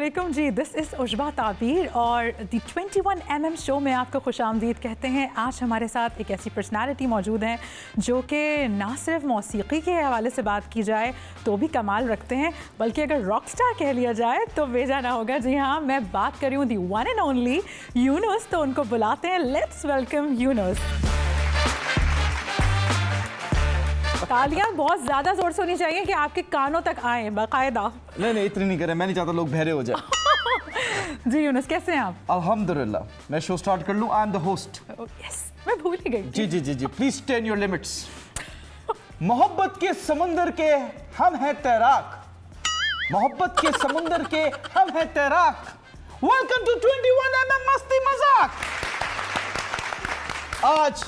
अस्सलामुअलैकुम जी, this is उशबा ताबीर और दी 21mm show में आपको खुशामदीद कहते हैं। आज हमारे साथ एक ऐसी पर्सनालिटी मौजूद हैं जो कि ना सिर्फ मौसीकी के हवाले से बात की जाए तो भी कमाल रखते हैं, बल्कि अगर रॉक स्टार कह लिया जाए तो बेजा ना होगा। जी हाँ, मैं बात कर रही हूँ दी वन एंड ओनली यूनुस, तो उनको बुलाते हैं। Let's welcome Yunus. तालियां बहुत ज़्यादा जोर से होनी चाहिए कि आपके कानों तक आए बाकायदा। नहीं इतनी नहीं करें, मैं नहीं चाहता लोग बहरे हो जाए। जी यूनुस, कैसे हैं आप? अल्हम्दुलिल्लाह। मैं शो स्टार्ट कर लूं? I am the host. Yes, मैं भूल ही गई। जी जी जी जी, please stay in your limits. मोहब्बत के समुंदर के हम हैं तैराक, मोहब्बत के समुंदर के हम हैं तैराक। वेलकम टू 21mm मस्ती मजाक। आज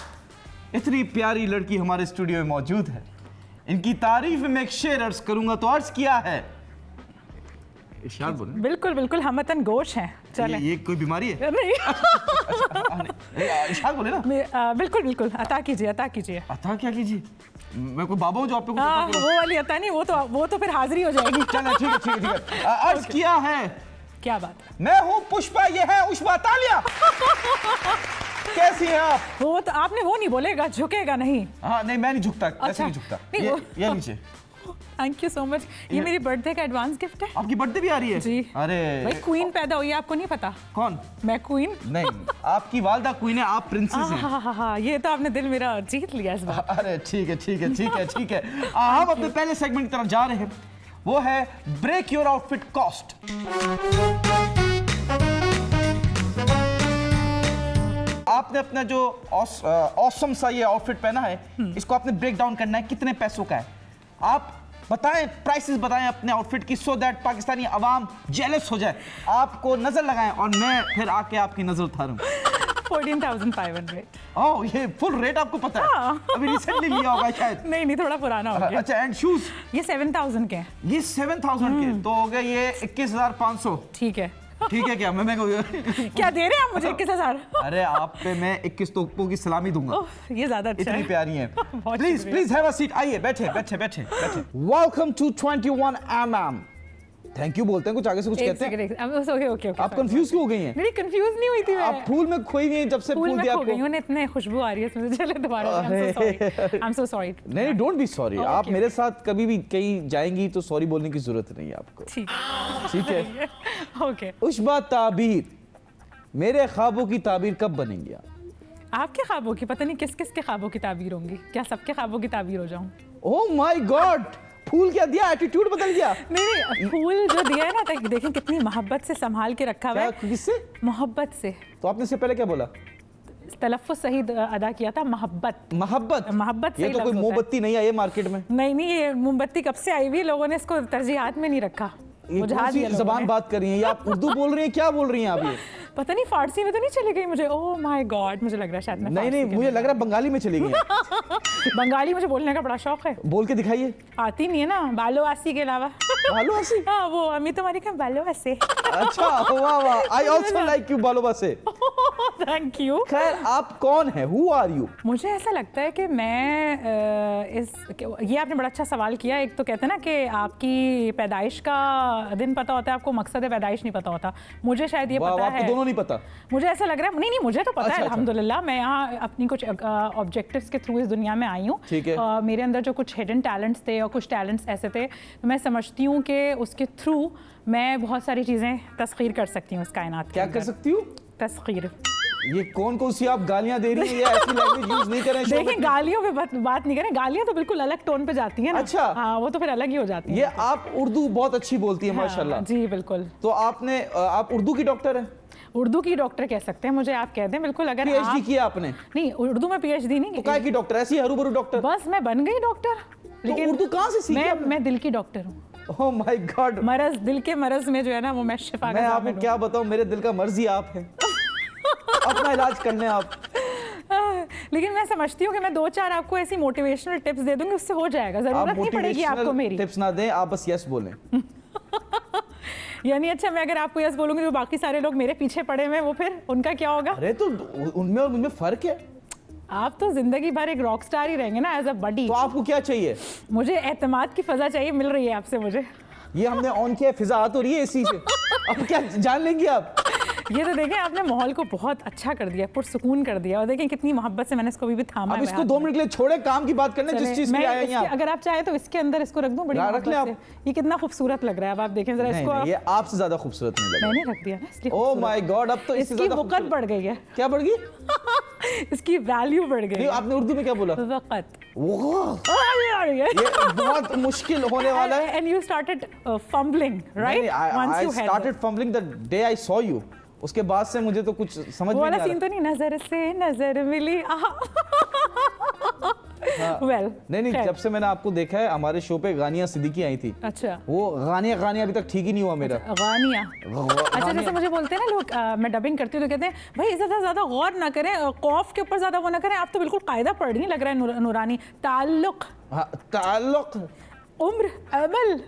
इतनी प्यारी लड़की हमारे स्टूडियो में मौजूद है, इनकी तारीफ में मैं एक शेर अर्ज करूंगा, तो अर्ज किया है। इरशाद बोलें। बिल्कुल बिल्कुल, हम वतन गोश हैं। चलें। ये कोई बीमारी है? नहीं। इरशाद बोले ना। बिल्कुल बिल्कुल, अता कीजिए अता कीजिए। अता क्या कीजिए? मैं कोई बाबा हूँ जो आप पे कुछ हाँ, अता करूं? वो वाली अता नहीं, वो तो फिर हाजिरी हो जाएगी। चलो ठीक है। अर्ज किया है। क्या बात है? मैं हूँ पुष्पा, ये है उष्बा तालिया। कैसी हैं आप? वो तो आपने वो नहीं बोलेगा, झुकेगा नहीं। हाँ नहीं, मैं नहीं झुकता। ऐसे नहीं झुकता। ये नीचे। Thank you so much. ये मेरी बर्थडे का एडवांस गिफ्ट है। आपकी बर्थडे भी आ रही है? जी। अरे भाई, क्वीन पैदा हुई है, आपको नहीं पता? कौन? मैं क्वीन। नहीं, आपकी वालदा क्वीन है, आप प्रिंसेस हैं। हाँ, ये तो आपने दिल मेरा जीत लिया इस बार। अरे ठीक है। हम अपने पहले सेगमेंट की तरफ जा रहे हैं, वो है ब्रेक योर आउटफिट कॉस्ट। आपने अपना जो ऑसम सा ये आउटफिट पहना है, इसको आपने ब्रेक डाउन करना है, कितने पैसों का है आप बताएं, प्राइसेस बताएं अपने आउटफिट की, so that Pakistani Awam jealous हो जाए, आपको नजर लगाएं और मैं फिर आके आपकी नजर उतारूं। 14,500। ओह, ये फुल रेट आपको पता है? हाँ। अभी रिसेंटली लिया होगा शायद। नहीं, थोड़ा पुराना हो गया। अच्छा, एंड शूज? ये 7,000 के हैं। ये 7,000 के, तो हो गए ये 21,500। ठीक है। ठीक है क्या? मैं क्या दे रहे हैं आप मुझे 21,000? अरे आप पे मैं 21 तोपों की सलामी दूंगा। ये ज्यादा अच्छा इतनी है। प्यारी हैं। बहुत प्लीज शुक्रिया। Have a seat. आइए, बैठे। Welcome to 21mm। Thank you बोलते हैं, कुछ आगे से कुछ कहते हैं। ओके। आप कंफ्यूज क्यों हो गई हैं? नहीं, कंफ्यूज नहीं हुई थी मैं। आप फूल में खोई गई जब से फूल फूल में दिया खो गई आपको। हूं, इतने खुशबू आ रही है इसमें। चले दोबारा। I am so sorry. नहीं, डोंट बी सॉरी। आप मेरे साथ कभी भी कहीं जाएंगी तो सॉरी बोलने की जरूरत नहीं है आपको। ठीक है। ओके। उशबा ताबीर, मेरे ख्वाबों की ताबीर कब बनेंगी आप? आपके ख्वाबों की पता नहीं किस किस के ख्वाबों की ताबीर होंगी। क्या सबके ख्वाबों की ताबीर हो जाऊं? ओह माय गॉड, फूल क्या दिया, एटीट्यूड बदल गया। नहीं, फूल जो दिया है ना, तो देखें कितनी मोहब्बत से संभाल के रखा हुआ है। किससे? मोहब्बत से। तो आपने इससे पहले क्या बोला? तलफ़्फ़ुज़ सही अदा किया था, मोहब्बत। ये तो कोई मोमबत्ती नहीं आई है मार्केट में। नहीं, ये मोमबत्ती कब से आई हुई है, लोगों ने इसको तरजीहात में नहीं रखा। ज़बान बात कर रही हैं, या आप उर्दू बोल रही हैं, क्या बोल रही हैं आप? ये पता नहीं, फारसी में तो नहीं चली गई मुझे। ओह माय गॉड, मुझे लग रहा है शायद मैं नहीं, मुझे लग रहा है बंगाली में चली गई हैं। बंगाली मुझे बोलने का बड़ा शौक है। बोल के दिखाइए। आती नहीं है ना, बालोवासी के अलावा। बालोवासी? हाँ, वो अमित तुम्हारी क्या बालोवासी। अच्छा, वाह, आई ऑल्सो लाइक यू बालोवासी। Thank you. खैर, आप कौन है? Who are you? मुझे ऐसा लगता है कि मैं ये आपने बड़ा अच्छा सवाल किया। एक तो कहते हैं ना कि आपकी पैदाइश का दिन पता होता है, आपको मकसद पैदाइश नहीं पता होता। मुझे शायद ये पता है। दोनों नहीं पता? मुझे ऐसा लग रहा है। नहीं, मुझे तो पता है अल्हम्दुलिल्लाह। मैं यहाँ अपनी कुछ ऑब्जेक्टिव्स के थ्रू इस दुनिया में आई हूँ। मेरे अंदर जो कुछ हिडन टैलेंट्स थे और कुछ टैलेंट्स ऐसे थे, तो मैं समझती हूँ कि उसके थ्रू मैं बहुत सारी चीज़ें तस्खीर कर सकती हूँ इस कायनात। क्या कर सकती हूँ? तस्खीर। ये कौन सी आप गालियां दे रही हैं? ये ऐसी लैंग्वेज यूज नहीं करें। देखिए, गालियों पे बात नहीं करें। गालियां तो बिल्कुल अलग टोन पे जाती हैं ना। अच्छा। हाँ, वो तो फिर अलग ही हो जाती है। ये आप उर्दू बहुत अच्छी बोलती है। हाँ, माशाल्लाह। जी बिल्कुल। तो आप उर्दू की डॉक्टर हैं? उर्दू की डॉक्टर कह सकते हैं मुझे, आप कह दें। बिल्कुल। अगर पीएचडी किया आपने? नहीं, उर्दू में पीएचडी नहीं। तो काय की डॉक्टर? ऐसी हरू भरू डॉक्टर? बस मैं बन गई डॉक्टर। लेकिन उर्दू कहाँ से सीखी? मैं दिल की डॉक्टर हूँ। Oh my God. मरज, दिल के मरज में जो है ना, वो मैं शिफा। मैं आपको क्या बताऊं, मेरे दिल का मर्ज ही आप हैं। अपना इलाज करने आप। लेकिन मैं समझती हूँ कि मैं 2-4 आपको ऐसी मोटिवेशनल टिप्स दे दूंगी, उससे हो जाएगा। जरूरत नहीं पड़ेगी आपको मेरी। टिप्स ना दें, आप बस यस बोलें। यानी अच्छा, मैं अगर आपको यस बोलूंगी तो बाकी सारे लोग मेरे पीछे पड़े हुए, वो फिर उनका क्या होगा? अरे तो उनमें और मुझमें फर्क है। आप तो जिंदगी भर एक रॉक स्टार ही रहेंगे ना, एज अ बडी। तो आपको क्या चाहिए? मुझे एतमाद की फजा चाहिए। मिल रही है आपसे मुझे। ये हमने ऑन किया, फिजा आ तो रही है इसी से। अब क्या जान लेंगी आप? ये तो देखें आपने माहौल को बहुत अच्छा कर दिया, पुरसुकून कर दिया, और देखें कितनी मोहब्बत से मैंने इसको भी थामा अब है। इसको 2 मिनट के लिए छोड़े, काम की बात करने जिस चीज के लिए आए हैं आप। अगर आप चाहे तो इसके अंदर इसको रख दूं, बड़ी रख ले आप। मोहब्बत से। ये कितना खूबसूरत लग रहा है, अब आप देखें जरा इसको। नहीं, ये आपसे ज्यादा खूबसूरत नहीं लग रहा। मैंने रख दिया ना इसलिए। ओह माय गॉड, अब तो इससे इसकी ज्यादा वक़्त बढ़ गई है। क्या बढ़ गई? इसकी वैल्यू बढ़ गई नहीं, है। आपने उर्दू में क्या बोला? वक़्त। ये बहुत मुश्किल होने वाला है। And you started fumbling, right? Once I you had started fumbling the day I saw you. उसके बाद से मुझे तो कुछ समझ वो में वाला नहीं आ सीन तो नहीं, नजर से नजर मिली। वेल नहीं, जब से मैंने आपको देखा है हमारे शो पे गानिया सिद्दीकी आई थी। अच्छा, वो गानिया अभी तक ठीक ही नहीं हुआ मेरा। गानिया। अच्छा, जैसे मुझे बोलते हैं ना लोग, मैं डबिंग करती हूँ तो कहते हैं भाई ज्यादा गौर ना करें, कॉफ के ऊपर ज्यादा वो ना करें, आप तो बिल्कुल कायदा पढ़ रही लग रहा है नूरानी। ताल्लुक, ताल्लुक, उम्र, अमल।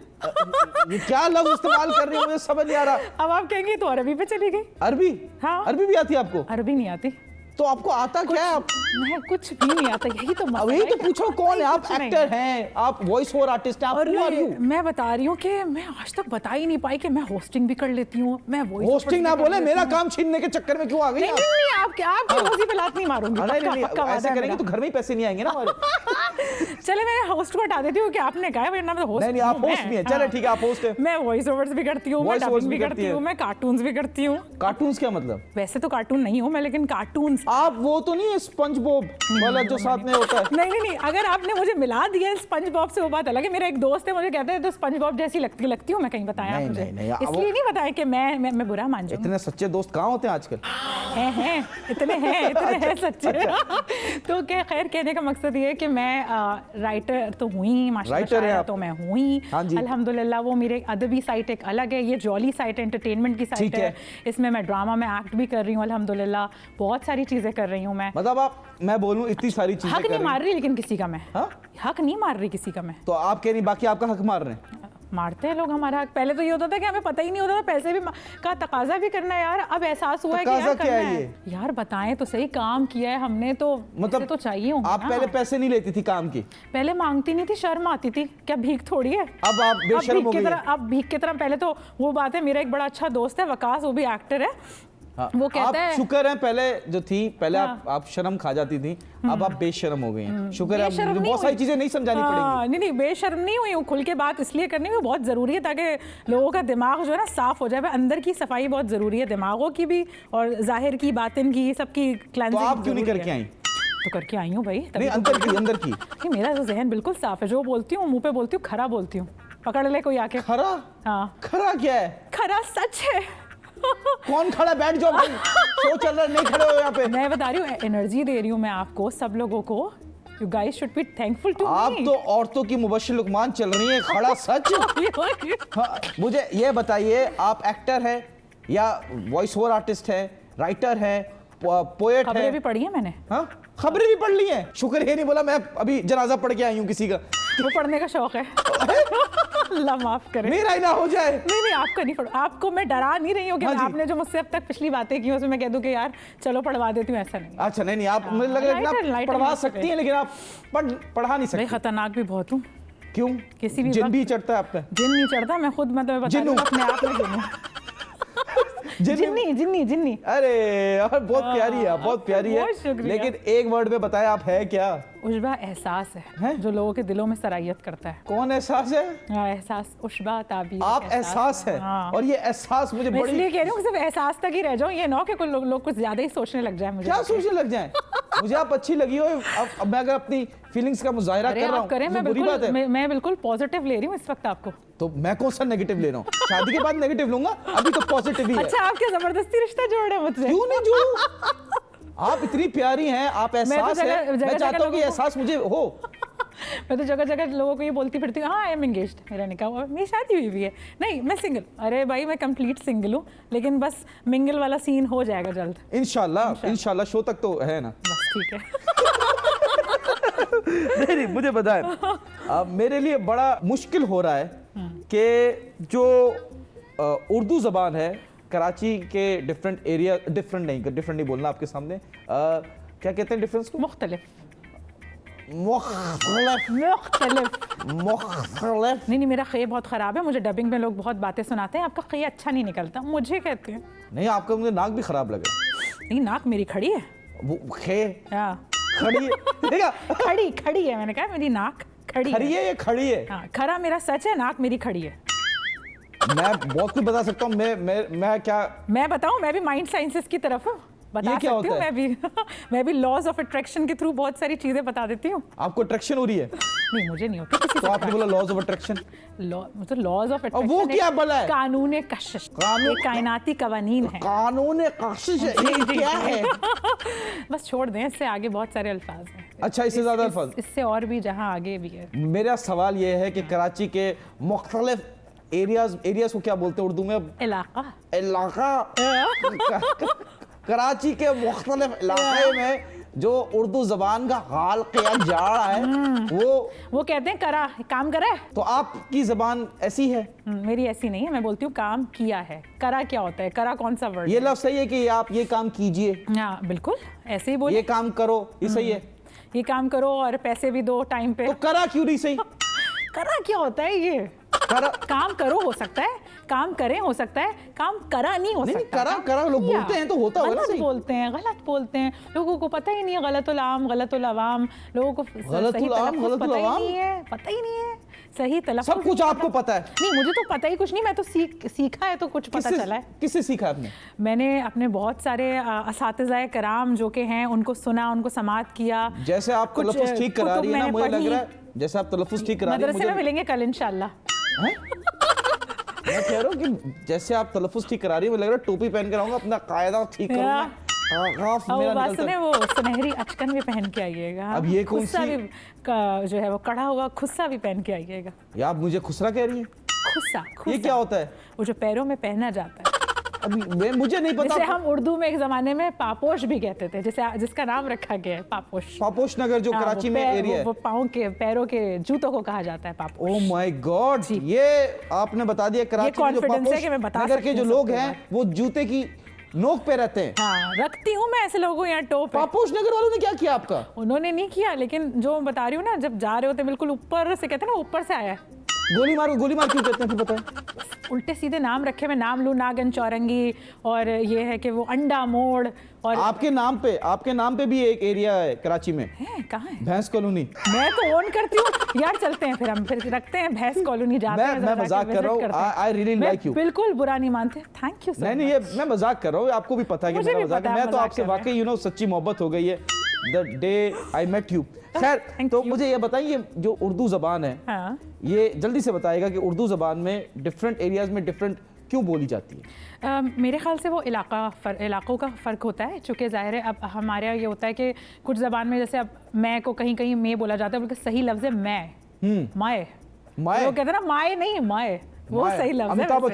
ये क्या लफ्ज़ इस्तेमाल कर रही है, मुझे समझ नहीं आ रहा। अब आप कहेंगे तो अरबी पे चली गई। अरबी? हाँ। अरबी भी आती है आपको? अरबी नहीं आती तो आपको आता क्या है? आप मैं कुछ भी नहीं आता, यही तो मसला अब है। यही तो पूछो, कौन है आप? कुछ नहीं। एक्टर हैं आप, वॉइस ओवर आर्टिस्ट हैं आप, और who are you? मैं बता रही हूँ कि मैं आज तक बता ही नहीं पाई कि मैं होस्टिंग भी कर लेती हूँ, मैं वॉइस होस्टिंग ना बोले, मेरा काम छीनने के चक्कर में क्यों आ गई नहीं आप? नहीं नहीं, आपकी रोजी पे लात नहीं मारूंगी। नहीं, पक्का वादा ऐसे है करेंगे मेरा। तो घर में ही पैसे नहीं आएंगे ना हमारे। चले मैं होस्ट को हटा देती हूँ कि आपने कहा वरना मैं होस्ट नहीं, आप होस्ट भी हैं। चले ठीक है, आप होस्ट हैं। मैं वॉइस ओवर्स भी करती हूँ, मैं Voice overs डबिंग भी भी करती करती हूँ, हैं। मैं कार्टून्स भी करती हूँ। कार्टून्स क्या मतलब? वैसे तो कार्टून नहीं हूँ मैं, लेकिन कार्टून्स। आप वो तो नहीं है स्पंज बॉब वाला जो साथ में होता है? नहीं, अगर आपने मुझे मिला दिया स्पंज बॉब से वो बात अलग है। मेरा एक दोस्त है, मुझे कहते हैं तो स्पंज बॉब जैसी लगती हूँ मैं, कहीं बताया नहीं, मुझे नहीं, इसलिए नहीं बताया कि मैं बुरा मान जाऊँ। इतने सच्चे दोस्त कहाँ होते हैं आजकल? हैं इतने हैं सच्चे। तो क्या, खैर कहने का मकसद ये है कि मैं राइटर तो हुई, माशाल्लाह तो मैं हुई अल्हम्दुलिल्लाह। वो मेरे अदबी साइट एक अलग है, ये जॉली साइट एंटरटेनमेंट की साइट है। इसमें मैं ड्रामा में एक्ट भी कर रही हूँ अल्हम्दुलिल्लाह, बहुत सारी चीज़ें कर रही हूँ मैं। मतलब आप, मैं बोलूँ इतनी सारी चीजें हक नहीं मार रही लेकिन किसी का मैं। हाँ? हक नहीं मार रही किसी का मैं। तो आप कह रही बाकी आपका हक मार रहे हैं? मारते हैं लोग हमारा हक। पहले तो ये होता था कि हमें पता ही नहीं होता था, पैसे भी का तकाजा भी करना है यार। अब एहसास हुआ है कि यार करना है। यार बताएं तो सही, काम किया है हमने तो मतलब तो चाहिए होंगे। आप पहले पैसे नहीं लेती थी काम की? पहले मांगती नहीं थी, शर्म आती थी। क्या भीख थोड़ी है? अब आप बेशर्म हो गई हैं। अब भीख की तरह। पहले तो वो बात है, मेरा एक बड़ा अच्छा दोस्त है वकास, वो भी एक्टर है। हाँ, वो कहता है शुक्र है पहले जो थी, पहले आप शर्म खा जाती थी, अब आप बेशर्म हो गई हैं। शुक्र है, अब बहुत सारी चीजें नहीं समझानी पड़ेंगी। नहीं, बेशर्म नहीं हुई हूँ, खुल के बात इसलिए करनी हुई, बहुत ज़रूरी है ताकि लोगों का दिमाग जो है ना साफ हो जाए। अंदर की सफाई बहुत ज़रूरी है, दिमागों की भी और जाहिर की, बातिन की, सबकी क्लेंजिंग। तो आप क्यों नहीं करके आई? तो करके आई हूँ भाई। नहीं, अंदर की। मेरा तो जहन बिल्कुल साफ है, जो बोलती हूँ मुंह पे बोलती हूँ, खरा बोलती हूँ। पकड़ ले कोई आके। खरा? हाँ। खरा क्या है? खरा सच है। कौन खड़ा? बैठ जाओ भाई, शो चल रहा है, नहीं खड़े हो यहाँ पे। मैं बता रही हूँ, एनर्जी दे रही हूँ मैं आपको, सब लोगों को। You guys should be thankful to me. आप तो औरतों की मुबश्शिर लुकमान चल रही हैं, खड़ा सच। हाँ, मुझे ये बताइए, आप एक्टर हैं या वॉइस ओवर आर्टिस्ट है, राइटर है, पोएट है? खबरें भी पढ़ी है मैंने। हाँ, खबरें भी पढ़ ली हैं। शुक्र ये नहीं बोला मैं अभी जनाजा पढ़ के आई हूँ किसी का। वो पढ़ने का शौक है। अल्लाह माफ करे, मेरा ही ना हो जाए। नहीं आपका नहीं पढ़, आपको मैं डरा नहीं रही हूँ कि आपने जो मुझसे अब तक पिछली बातें की उसमें मैं कह दूं कि यार चलो पढ़वा देती हूँ, ऐसा नहीं। अच्छा, नहीं, आप मुझे लग रहा है आप पढ़वा सकती हैं, लेकिन आप पढ़ा नहीं सकती। खतरनाक भी बहुत हूँ। क्यों? किसी भी जिन भी चढ़ता है आप पे? जिन नहीं चढ़ता, मैं खुद मतलब अपने आप में जिन हूँ। जिन्नी। अरे यार, बहुत प्यारी है, बहुत प्यारी है। लेकिन एक वर्ड में बताएं, आप है क्या? उशबा एहसास है जो लोगों के दिलों में सराहियत करता है। कौन एहसास है? एहसास, उशबा ताबीर। आप एहसास है। और ये एहसास मुझे बड़ी, इसलिए कह रही हूँ सिर्फ एहसास तक ही रह जाऊँ, ये ना कि कुछ लोग कुछ ज्यादा ही सोचने लग जाए। मुझे क्या सोचने लग जाए? मुझे आप अच्छी लगी हो। अब मैं अगर अपनी फीलिंग्स का मुजाहिरा कर रहा हूँ, मैं बिल्कुल पॉजिटिव ले रही हूँ इस वक्त आपको। तो मैं कौन सा नेगेटिव ले रहा हूँ? शादी के बाद नेगेटिव लूंगा, अभी तो पॉजिटिव ही है। अच्छा, आप क्या जबरदस्ती रिश्ता जोड़ रहे हैं मुझसे? क्यों नहीं जोड़ूं? आप इतनी प्यारी हैं, आप एहसास है, मैं चाहता हूँ कि एहसास मुझे हो। मैं तो जगह जगह लोगों को ये बोलती फिरती हूँ, हाँ आई एम एंगेज्ड, मेरा निकाह हुआ, मेरी शादी हुई भी है। नहीं, मैं सिंगल। अरे भाई, मैं कंप्लीट सिंगल हूँ, लेकिन बस मिंगल वाला सीन हो जाएगा जल्द इंशाल्लाह। शो तक तो है ना? बस ठीक है। नहीं, मुझे बताएं, अब मेरे लिए बड़ा मुश्किल हो रहा है कि जो उर्दू ज़बान है कराची के डिफरेंट नहीं बोलना आपके सामने, क्या कहते हैं डिफरेंस को? मुख्तलिफ मुख्तलिफ मुख्तलिफ। नहीं, मेरा खे बहुत ख़राब है। मुझे डबिंग में लोग बहुत बातें सुनाते हैं, आपका खे अच्छा नहीं निकलता, मुझे कहते हैं। नहीं, आपका मुझे नाक भी खराब लगे। नहीं, नाक मेरी खड़ी है। वो खे हाँ, खड़ी है, देखा? खड़ी है, मैंने कहा मेरी नाक खड़ी है ये खड़ी है। हाँ, खरा मेरा सच है, नाक मेरी खड़ी है। मैं बहुत कुछ बता सकता हूँ। मैं क्या मैं बताऊँ, मैं भी माइंड साइंसेस की तरफ हूँ, बता ये क्या सकती हूँ होता मैं भी मैं भी लॉज ऑफ अट्रैक्शन के थ्रू बहुत सारी चीजें बता देती हूँ। आपको अट्रैक्शन हो रही है? नहीं, मुझे नहीं होती किसी तो आपने बोला लॉज ऑफ अट्रैक्शन। मतलब लॉज ऑफ और वो क्या बोला है? कानून कशिश, ये कायनाती कवानीन है। कानून कशिश है, ये क्या है? बस छोड़ दें, इससे आगे बहुत सारे अल्फाज हैं। अच्छा, इससे ज्यादा अल्फाज? इससे और भी जहाँ आगे भी है। मेरा सवाल ये है कि कराची के मुख्तलिफ एरियाज को क्या बोलते हैं उर्दू में? इलाका। कराची के मुख्तलिफ इलाके में जो उर्दू जबान का हाल किया जा रहा है वो कहते हैं करा, काम करे। तो आपकी जबान ऐसी है? मेरी ऐसी नहीं है, मैं बोलती हूँ काम किया है। करा क्या होता है? करा कौन सा वर्ड? ये लफ्ज़ सही है कि आप ये काम कीजिए? हाँ, बिल्कुल ऐसे ही बोले। ये काम करो, ये सही है? ये काम करो और पैसे भी दो टाइम पे। तो करा क्यों नहीं सही? करा क्या होता है ये? काम करो हो सकता है, काम करें हो सकता है, काम करा नहीं हो सकता। करा लोग बोलते हैं तो होता होगा ना सही? गलत बोलते हैं, लोगों को पता ही नहीं है। गलतुल आम गलतुल अवाम, लोगों को सही तलफ़्फ़ुज़ पता ही नहीं है सही तलफ़्फ़ुज़। सब कुछ आपको पता है? नहीं, मुझे तो पता ही कुछ नहीं, मैं तो सीखा है तो कुछ पता चला है। किससे सीखा आपने? मैंने अपने बहुत सारे असातिज़ाए कराम जो के हैं उनको सुना, उनको समाअत किया। जैसे आप तलफ़्फ़ुज़ ठीक करा रही है ना, मुझे लग रहा है जैसे आप तलफ़्फ़ुज़ ठीक करा रही है। मदरसे में मिलेंगे कल इंशाल्लाह। मैं कह रहा हूँ कि जैसे आप तलफ़्फ़ुज़ ठीक करा रही है, मुझे लग रहा है टोपी पहन कर आऊंगा, अपना कायदा ठीक करूंगा। वो सुनहरी अचकन भी पहन के आइएगा। अब ये कौन सी जो है वो कड़ा हुआ खुस्सा भी पहन के आइएगा। या आप मुझे खुसरा कह रही है? खुस्सा ये क्या होता है? वो जो पैरों में पहना जाता है। अभी मुझे नहीं पता। जिसे हम उर्दू में एक जमाने में पापोश भी कहते थे, जिसका नाम रखा गया है पापोश। पापोश नगर जो कराची में एरिया है, वो पाँव के पैरों के जूतों को कहा जाता है पापोश। ओह माय गॉड, ये आपने बता दिया। कराची में जो पापोश नगर के जो लोग हैं वो जूते की नोक पे रहते हैं। हाँ, रखती हूँ मैं ऐसे लोगों को यहाँ टोप। पापोश नगर वालों ने क्या किया आपका? उन्होंने नहीं किया, लेकिन जो बता रही हूँ ना, जब जा रहे होते बिल्कुल ऊपर से, कहते हैं ना ऊपर से आया है। गोली मार क्यों कहते हैं फिर बताएं? उल्टे सीधे नाम रखे, मैं नाम लूँ नागन चौरंगी, और ये है कि वो अंडा मोड़। और आपके नाम पे भी एक एरिया है कराची में। है? कहाँ है? भैंस कॉलोनी। मैं तो ऑन करती हूँ यार, चलते हैं फिर हम फिर रखते हैं भैंस कॉलोनी, जाते हैं। मैं मजाक कर रहा हूँ। आई रियली लाइक यू। बिल्कुल बुरा नहीं मानते, थैंक यू। नहीं, ये मैं मजाक कर रहा हूँ, आपको भी पता है कि मेरा मजाक है। मैं तो आपसे वाकई सच्ची मोहब्बत हो गई है the day I met you. खैर, तो मुझे ये बताइए, जो उर्दू ज़बान है, हाँ। ये जल्दी से बताइएगा कि उर्दू ज़बान में डिफरेंट एरियाज में डिफरेंट क्यों बोली जाती है? मेरे ख्याल से वो इलाकों का फ़र्क होता है, चूँकि ज़ाहिर है अब हमारे यहाँ ये होता है कि कुछ ज़बान में जैसे अब मैं को कहीं कहीं मैं बोला जाता है, बल्कि सही लफ्ज़ है मैं, माए। वो कहते हैं ना माए नहीं माए, वो सही लफ्ज़ है। वो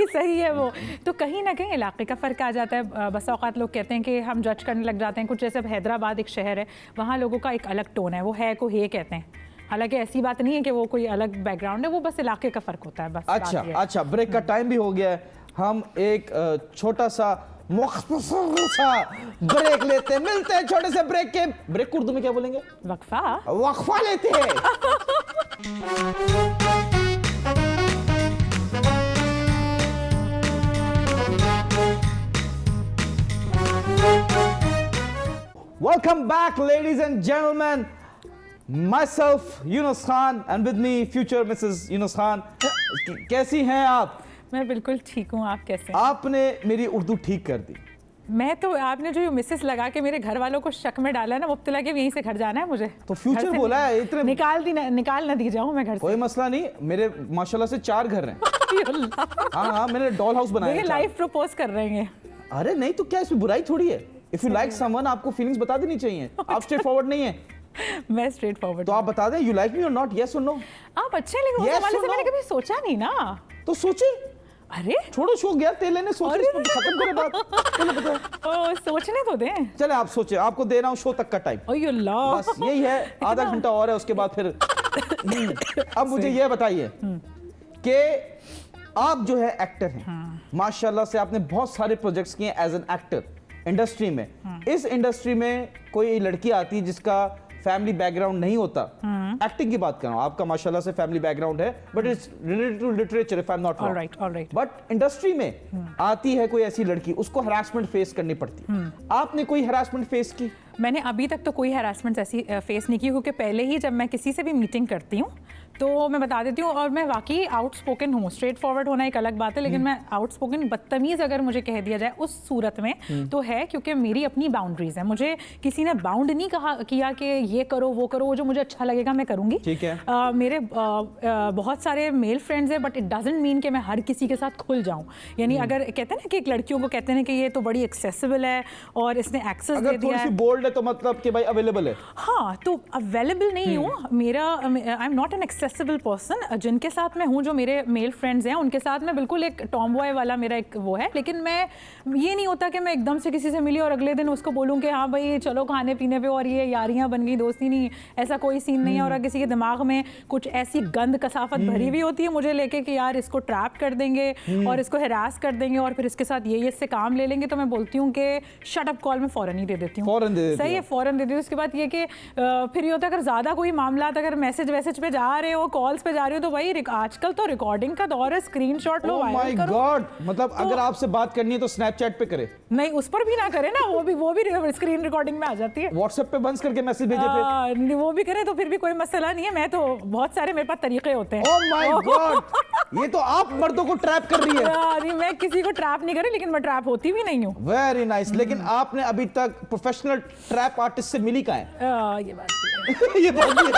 सही है वो। तो कहीं ना कहीं इलाके का फ़र्क आ जाता है। बस औक़ात लोग कहते हैं कि हम जज करने लग जाते हैं। कुछ जैसे हैदराबाद एक शहर है, वहाँ लोगों का एक अलग टोन है, वो है को हे कहते हैं। हालांकि ऐसी बात नहीं है कि वो कोई अलग बैकग्राउंड है, वो बस इलाके का फ़र्क होता है बस। अच्छा, ब्रेक का टाइम भी हो गया है। हम एक छोटा सा मुख्तसर सा ब्रेक लेते हैं, मिलते हैं छोटे से ब्रेक के। ब्रेक को उर्दू में क्या बोलेंगे? वक्फा लेते हैं। Welcome back, ladies and gentlemen. Myself, Yunus Khan, and with me, future Mrs. Yunus Khan. कैसी हैं आप? मैं बिल्कुल ठीक हूँ, आप कैसे हैं? आपने मेरी उर्दू ठीक कर दी। मैं तो, आपने जो मिसेस लगा के मेरे घर वालों को शक में डाला है ना, मुब्तला के यहीं से घर जाना है मुझे। तो फ्यूचर बोला है, इतने निकाल ना दी जाऊँ मैं घर से। कोई मसला नहीं, मेरे माशाल्लाह से 4 घर हैं। हाँ, मैंने डॉल हाउस बनाया है। लाइफ प्रपोज कर रहे हैं। अरे नहीं तो क्या, इसमें बुराई थोड़ी है। इफ यू लाइक समवन, आपको फीलिंग्स बता देनी चाहिए। आप स्ट्रेट फॉरवर्ड नहीं है। मैं स्ट्रेट फॉरवर्ड। तो आप बता दें, यू लाइक मी और नॉट, यस और नो? आप अच्छे, लेकिन उस हवाले से मैंने कभी सोचा नहीं ना। तो सोचिए। अरे छोड़ो शो गया, तेल लेने सोच खत्म करो बात। ओ, सोचने तो दें। चले आप सोचे, आपको दे रहा हूँ शो तक का टाइम। बस यही है, आधा घंटा और है, उसके बाद फिर। अब मुझे ये बताइए कि आप जो है एक्टर हैं, माशाल्लाह से आपने बहुत सारे प्रोजेक्ट्स किए एज एन एक्टर इंडस्ट्री में। इस इंडस्ट्री में कोई लड़की आती है जिसका फैमिली बैकग्राउंड नहीं होता, एक्टिंग की बात कर रहा हूं, आपका माशाल्लाह से फैमिली बैकग्राउंड है, but it's related to literature if I am not wrong, alright. But industry में आती है कोई ऐसी लड़की, उसको हरासमेंट फेस करनी पड़ती है। आपने कोई हरासमेंट फेस की? मैंने अभी तक तो कोई हरासमेंट ऐसी फेस नहीं की, क्योंकि पहले ही जब मैं किसी से भी मीटिंग करती हूँ तो मैं बता देती हूँ, और मैं वाकई आउटस्पोकन हूँ। स्ट्रेट फॉरवर्ड होना एक अलग बात है, लेकिन मैं आउटस्पोकन, बदतमीज़ अगर मुझे कह दिया जाए उस सूरत में तो है, क्योंकि मेरी अपनी बाउंड्रीज है। मुझे किसी ने बाउंड नहीं किया कि ये करो वो करो, वो जो मुझे अच्छा लगेगा मैं करूँगी। ठीक है। मेरे बहुत सारे मेल फ्रेंड्स हैं, बट इट डजंट मीन कि मैं हर किसी के साथ खुल जाऊँ। यानी अगर कहते हैं ना कि एक लड़कियों को कहते हैं कि ये तो बड़ी एक्सेसिबल है और इसने एक्सेस दे दिया है, बोल्ड है तो मतलब कि भाई अवेलेबल है। हाँ, तो अवेलेबल नहीं हूँ। मेरा आई am not an accessible person. जिनके साथ मैं हूँ, जो मेरे मेल फ्रेंड्स हैं, उनके साथ मैं बिल्कुल एक टॉम बॉय वाला मेरा एक वो है। लेकिन मैं ये नहीं होता कि मैं एकदम से किसी से मिली और अगले दिन उसको बोलूँ कि हाँ भाई चलो खाने पीने पे और ये यारियाँ बन गई, दोस्ती नहीं, ऐसा कोई सीन नहीं है। और अगर किसी के दिमाग में कुछ ऐसी गंद कसाफत भरी हुई होती है मुझे लेके कि यार इसको ट्रैप कर देंगे और इसको हरास कर देंगे और फिर इसके साथ ये इससे काम ले लेंगे, तो मैं बोलती हूँ कि शट अप कॉल में फौरन ही दे देती हूँ। सही है, फौरन दे देती हूँ। उसके बाद ये कि फिर ये होता है अगर ज़्यादा कोई मामला, अगर मैसेज वैसेज पे जा रहे हो, कॉल्स पे जा रहे हो, तो भाई आजकल तो रिकॉर्डिंग का दौर है, स्क्रीनशॉट लो, वायरल करो। गॉड, मतलब तो, अगर आपसे बात करनी है तो स्नैपचैट पे करे, नहीं उस पर भी ना करे ना, वो भी स्क्रीन रिकॉर्डिंग में आ जाती है। व्हाट्सएप पे बंद करके मैसेज भेजे थे, वो भी करे तो फिर भी कोई मसला नहीं है। मैं तो बहुत सारे मेरे पास तरीके होते हैं। ओह माय गॉड, ये तो आप मर्दों को ट्रैप कर रही है। नहीं, मैं किसी को ट्रैप नहीं कर रही, लेकिन मैं ट्रैप होती भी नहीं हूँ। Very nice. लेकिन आपने अभी तक प्रोफेशनल ट्रैप आर्टिस्ट से मिली कहाँ है? ये बात ये बात भी है।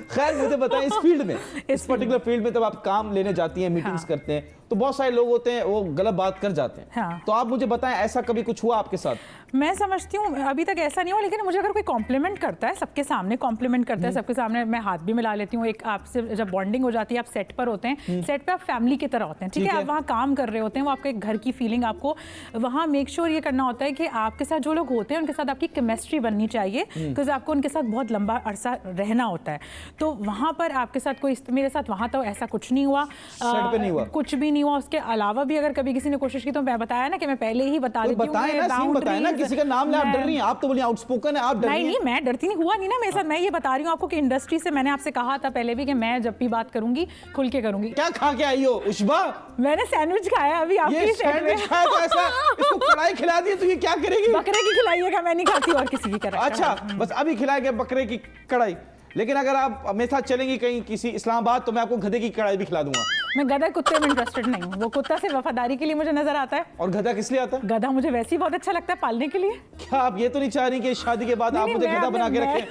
खैर मुझे बताएं, इस फील्ड में, इस पर्टिकुलर फील्ड में जब आप काम लेने जाती हैं, मीटिंग्स करते हैं, तो बहुत सारे लोग होते हैं वो गलत बात कर जाते हैं। हाँ। तो आप मुझे बताएं, ऐसा कभी कुछ हुआ आपके साथ? मैं समझती हूँ अभी तक ऐसा नहीं हुआ, लेकिन मुझे अगर कोई कॉम्प्लीमेंट करता है, सबके सामने कॉम्प्लीमेंट करता है, सबके सामने मैं हाथ भी मिला लेती हूँ। एक आपसे जब बॉन्डिंग हो जाती है, आप सेट पर होते हैं, सेट पे आप फैमिली की तरह होते हैं, ठीक है, आप वहाँ काम कर रहे होते हैं, वो आपके एक घर की फीलिंग, आपको वहाँ मेक श्योर ये करना होता है कि आपके साथ जो लोग होते हैं उनके साथ आपकी केमिस्ट्री बननी चाहिए, बिकॉज आपको उनके साथ बहुत लंबा अरसा रहना होता है। तो वहाँ पर आपके साथ कोई, मेरे साथ वहाँ तो ऐसा कुछ नहीं हुआ, कुछ भी नहीं हुआ। उसके अलावा भी अगर कभी किसी ने कोशिश की तो मैं बताया ना कि मैं पहले ही बता देती हूँ, बताया ना, किसी का नाम ले, आप डर रही हैं, आप तो बोलिए आउटस्पोकन है, आप डर रही हैं। नहीं, मैं डरती नहीं, हुआ नहीं ना मेरे साथ। मैं ये बता रही हूँ आपको कि इंडस्ट्री से मैंने आपसे कहा था पहले भी कि मैं जब भी बात करूंगी खुल के करूंगी। क्या खा के आई हो उशबा? मैंने सैंडविच खाया अभी आपकी सेट में। खाया तो ऐसा, इसको कढ़ाई खिला दी तो ये क्या करेगी? बकरे की खिलाइएगा, मैं नहीं खाती और किसी की कढ़ाई। अच्छा, बस अभी खिलाएंगे बकरे की कढ़ाई, लेकिन अगर आप मेरे साथ चलेंगी कहीं किसी इस्लामाबाद तो मैं आपको गधे की कढ़ाई भी खिला दूंगा। मैं गधा कुत्ते में इंटरेस्टेड नहीं हूँ, वो कुत्ता सिर्फ वफादारी के लिए मुझे नजर आता है। और गधा किस लिए आता है? गधा मुझे वैसे ही बहुत अच्छा लगता है पालने के लिए। क्या आप ये तो नहीं चाह रही कि शादी के बाद आप मुझे गधा बना के रखें?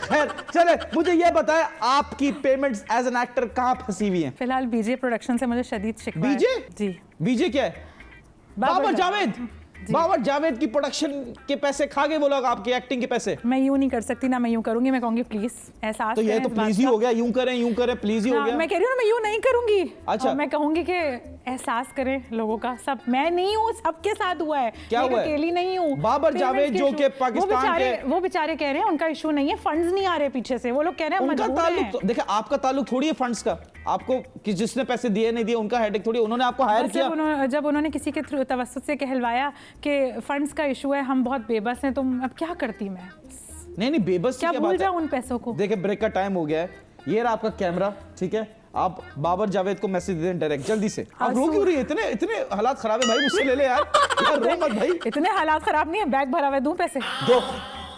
खैर चले, मुझे ये बताएं, आपकी पेमेंट्स एज एन एक्टर कहाँ फंसी हुई हैं? फिलहाल बीजे प्रोडक्शन से मुझे शदीद शिकवा है। बीजे? जी। बीजे क्या है? बाबर जावेद। बाबर जावेद की प्रोडक्शन के पैसे खा गए वो लोग, आपकी एक्टिंग के पैसे। मैं यूं नहीं कर सकती ना, मैं यूं करूंगी, मैं कहूंगी प्लीज एहसास तो ये तो प्लीज ही हो गया, यूं करें प्लीज ही हो गया। मैं कह रही हूँ मैं यूं नहीं करूंगी। अच्छा, मैं कहूंगी कि एहसास करें लोगों का, सब मैं नहीं हूँ, सबके साथ हुआ है, क्या हुआ है? अकेली नहीं हूँ। बाबर जावेद जो कि पाकिस्तान के, वो बेचारे कह रहे हैं उनका इशू नहीं है, फंड्स नहीं आ रहे पीछे से, वो लोग कह रहे हैं उनका ताल्लुक, देखिए आपका ताल्लुक थोड़ी है फंड्स का, आपको कि जिसने पैसे दिए नहीं दिए उनका हेडेक थोड़ी, उन्होंने आपको हायर किया। जब उन्होंने किसी के थ्रू तवस्सुत से कहलवाया कि फंड्स का इशू है, हम बहुत बेबस हैं, तो अब क्या करती मैं? नहीं बेबस क्या भूल जाऊं उन पैसों को? देखिए ब्रेक का टाइम हो गया है, ये रहा आपका कैमरा, ठीक है, आप बाबर जावेद को मैसेज दे दें डायरेक्ट, जल्दी से। आप रो क्यों रही है? इतने हालात खराब है भाई, मुझसे ले ले यार, रो मत भाई। इतने हालात खराब नहीं है, बैग भरा हुआ है, दूं पैसे? दो,